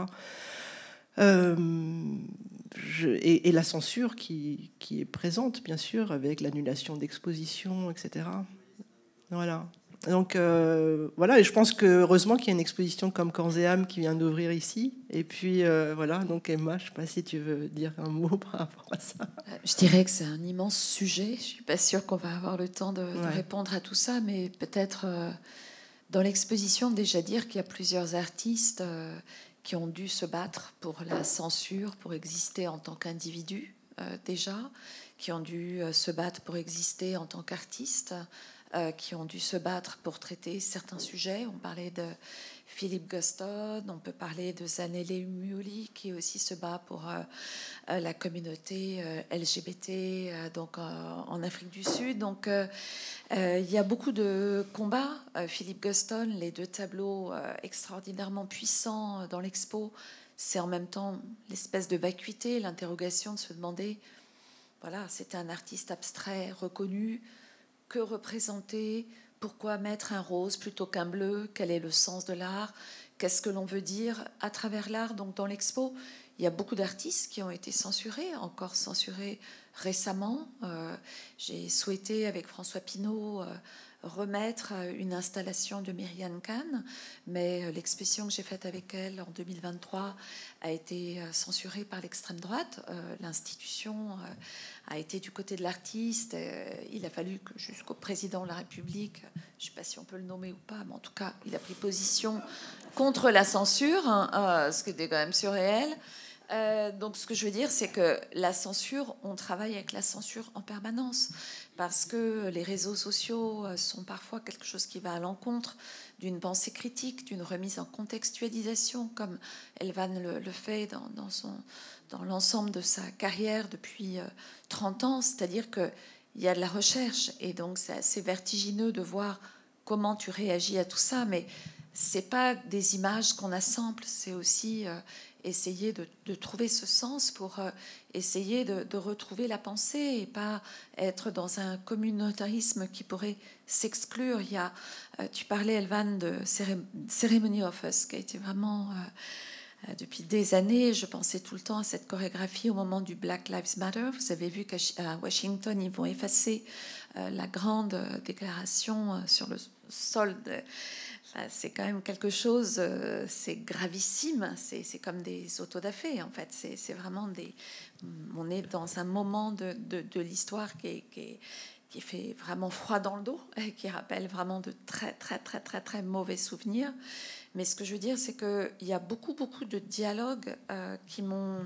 Et la censure qui est présente, bien sûr, avec l'annulation d'expositions, etc. Voilà. Donc, voilà, et je pense que heureusement qu'il y a une exposition comme Corps et âme qui vient d'ouvrir ici. Et puis, voilà, donc Emma, je ne sais pas si tu veux dire un mot par rapport à ça. Je dirais que c'est un immense sujet. Je ne suis pas sûre qu'on va avoir le temps de répondre à tout ça, mais peut-être dans l'exposition, déjà dire qu'il y a plusieurs artistes qui ont dû se battre pour la censure, pour exister en tant qu'individu, déjà, qui ont dû se battre pour exister en tant qu'artistes, qui ont dû se battre pour traiter certains sujets. On parlait de Philippe Guston, on peut parler de Zanele Muoli, qui aussi se bat pour la communauté LGBT donc, en Afrique du Sud. Donc, il y a beaucoup de combats. Philippe Guston, les deux tableaux extraordinairement puissants dans l'expo, c'est en même temps l'espèce de vacuité, l'interrogation de se demander, voilà, c'était un artiste abstrait reconnu, que représenter, pourquoi mettre un rose plutôt qu'un bleu, quel est le sens de l'art, qu'est-ce que l'on veut dire à travers l'art. Donc dans l'expo, il y a beaucoup d'artistes qui ont été censurés, encore censurés récemment. J'ai souhaité avec François Pinault remettre une installation de Myriam Khan, mais l'exposition que j'ai faite avec elle en 2023 a été censurée par l'extrême droite. L'institution a été du côté de l'artiste. Il a fallu que jusqu'au président de la République, je ne sais pas si on peut le nommer ou pas, mais en tout cas, il a pris position contre la censure, ce qui était quand même surréel. Donc ce que je veux dire, c'est que la censure, on travaille avec la censure en permanence, parce que les réseaux sociaux sont parfois quelque chose qui va à l'encontre d'une pensée critique, d'une remise en contextualisation, comme Elvan le fait dans l'ensemble de sa carrière depuis 30 ans. C'est-à-dire qu'il y a de la recherche, et donc c'est assez vertigineux de voir comment tu réagis à tout ça, mais c'est pas des images qu'on assemble, c'est aussi essayer de trouver ce sens pour essayer de retrouver la pensée et pas être dans un communautarisme qui pourrait s'exclure. Il y a, tu parlais, Elvan, de Ceremony of Us, qui a été vraiment... depuis des années, je pensais tout le temps à cette chorégraphie au moment du Black Lives Matter. Vous avez vu qu'à Washington, ils vont effacer la grande déclaration sur le sol. C'est quand même quelque chose, c'est gravissime. C'est comme des autodafés, en fait. C'est vraiment des... On est dans un moment de l'histoire qui fait vraiment froid dans le dos, et qui rappelle vraiment de très, très, très, très, très mauvais souvenirs. Mais ce que je veux dire, c'est qu'il y a beaucoup, beaucoup de dialogues qui m'ont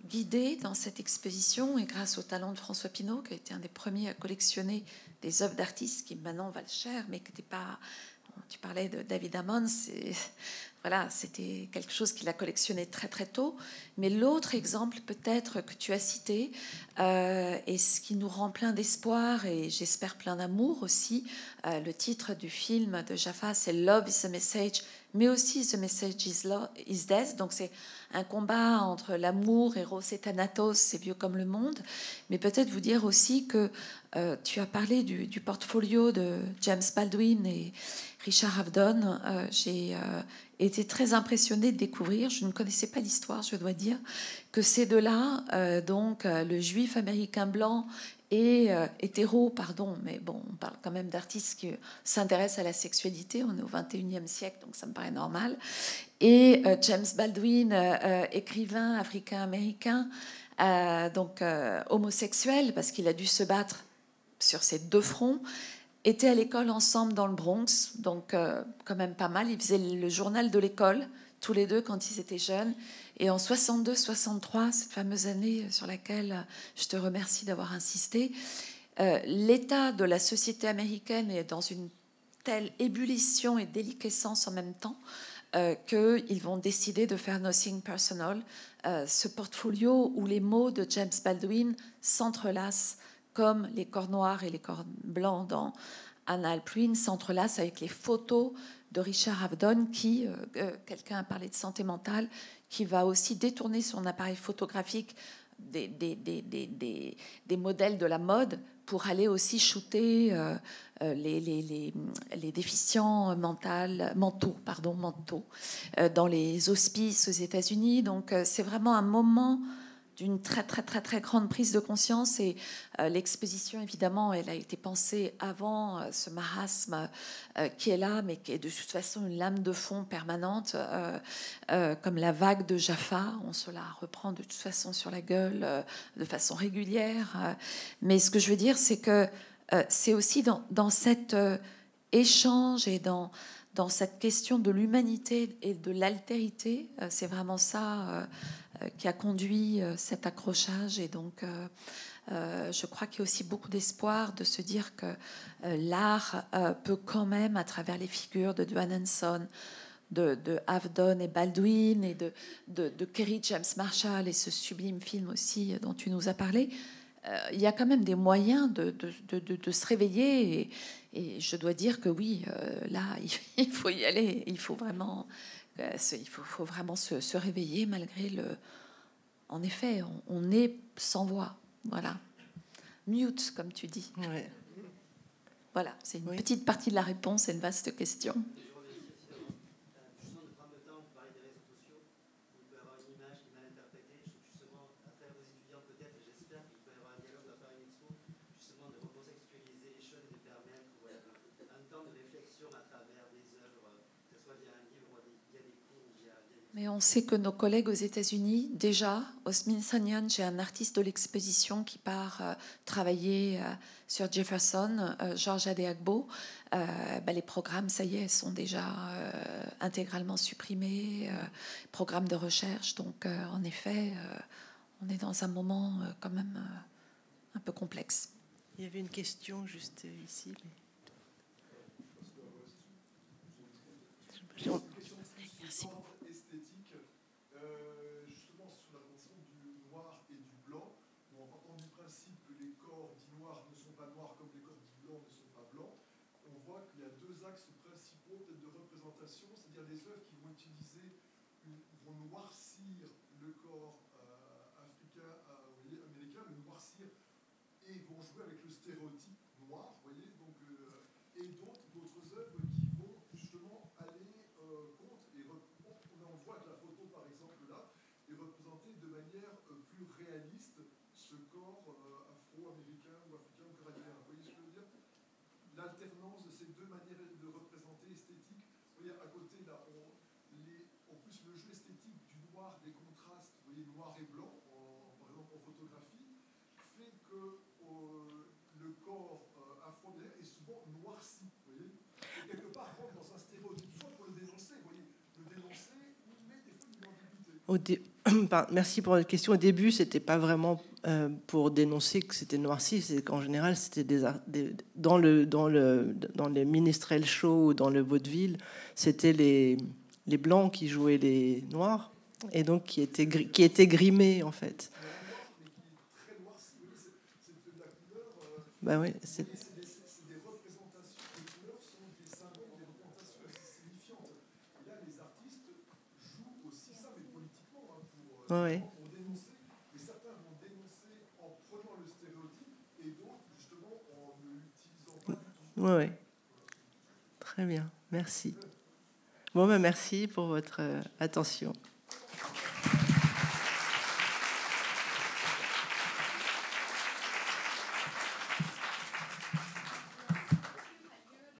guidée dans cette exposition, et grâce au talent de François Pinault, qui a été un des premiers à collectionner des œuvres d'artistes qui maintenant valent cher, mais qui n'étaient pas... Tu parlais de David Hammond, voilà, c'était quelque chose qu'il a collectionné très très tôt. Mais l'autre exemple peut-être que tu as cité, et ce qui nous rend plein d'espoir et j'espère plein d'amour aussi, le titre du film de Jaffa, c'est Love is a Message, mais aussi The Message is Death. Donc c'est un combat entre l'amour, Eros et Thanatos, c'est vieux comme le monde. Mais peut-être vous dire aussi que tu as parlé du portfolio de James Baldwin et Richard Avedon. J'ai été très impressionnée de découvrir, je ne connaissais pas l'histoire, je dois dire, que ces deux-là, donc le juif américain blanc et hétéro, pardon, mais bon, on parle quand même d'artistes qui s'intéressent à la sexualité, on est au XXIe siècle, donc ça me paraît normal, et James Baldwin, écrivain africain-américain, donc homosexuel, parce qu'il a dû se battre sur ces deux fronts, étaient à l'école ensemble dans le Bronx, donc quand même pas mal. Ils faisaient le journal de l'école, tous les deux, quand ils étaient jeunes. Et en 62-63, cette fameuse année sur laquelle je te remercie d'avoir insisté, l'état de la société américaine est dans une telle ébullition et déliquescence en même temps qu'ils vont décider de faire Nothing Personal, ce portfolio où les mots de James Baldwin s'entrelacent comme les corps noirs et les corps blancs dans Anna Alpluin s'entrelacent avec les photos de Richard Avedon qui, quelqu'un a parlé de santé mentale, qui va aussi détourner son appareil photographique des modèles de la mode pour aller aussi shooter les déficients mentaux dans les hospices aux États-Unis. Donc c'est vraiment un moment d'une très très très très grande prise de conscience, et l'exposition évidemment elle a été pensée avant ce marasme qui est là, mais qui est de toute façon une lame de fond permanente, comme la vague de Jaffa, on se la reprend de toute façon sur la gueule de façon régulière, mais ce que je veux dire c'est que c'est aussi dans cet échange et dans cette question de l'humanité et de l'altérité, c'est vraiment ça qui a conduit cet accrochage. Et donc, je crois qu'il y a aussi beaucoup d'espoir de se dire que l'art peut quand même, à travers les figures de Duane Hanson, de Avedon et Baldwin, et de Kerry James Marshall, et ce sublime film aussi dont tu nous as parlé, il y a quand même des moyens de se réveiller. Et je dois dire que oui, là, il faut y aller. Il faut vraiment... Il faut vraiment se réveiller malgré le... En effet, on est sans voix. Voilà. Mute, comme tu dis. Ouais. Voilà, c'est une petite partie de la réponse à une vaste question. Mais on sait que nos collègues aux États-Unis, déjà, au Smithsonian, j'ai un artiste de l'exposition qui part travailler sur Jefferson, Georges Adéagbo. Les programmes, ça y est, sont déjà intégralement supprimés, programmes de recherche. Donc, en effet, on est dans un moment quand même un peu complexe. Il y avait une question juste ici. Merci beaucoup. représentation, c'est-à-dire des œuvres qui vont vont noircir le corps africain, américain, le noircir, et vont jouer avec le stéréotype noir, vous voyez, donc, et d'autres œuvres qui vont justement aller contre, et on voit que la photo par exemple là est représentée de manière plus réaliste ce corps afro-américain ou africain ou caribéen. Vous voyez ce que je veux dire? L'alternance de ces deux manières de représenter esthétique. Vous voyez, à côté, là, en plus, le jeu esthétique du noir, des contrastes, vous voyez, noir et blanc, par exemple en photographie, fait que le corps afro-américain est souvent noirci. Vous voyez, et quelque part rentre dans un stéréotype. Soit pour le dénoncer, vous voyez, le dénoncer, mais des fois une ambiguïté. Merci pour votre question. Au début, c'était pas vraiment pour dénoncer que c'était noirci, c'est qu'en général, c'était dans les minstrel shows ou dans le vaudeville, c'était les blancs qui jouaient les noirs et donc qui étaient grimés en fait. Bah oui, c'est des représentations, les couleurs sont des symboles, des représentations assez signifiantes. Et là, les artistes jouent aussi ça, mais politiquement, pour dénoncer. Et certains vont dénoncer en prenant le stéréotype, et d'autres, justement, en ne l'utilisant pas du tout. Oui. Très bien, merci. Bon, ben merci pour votre attention.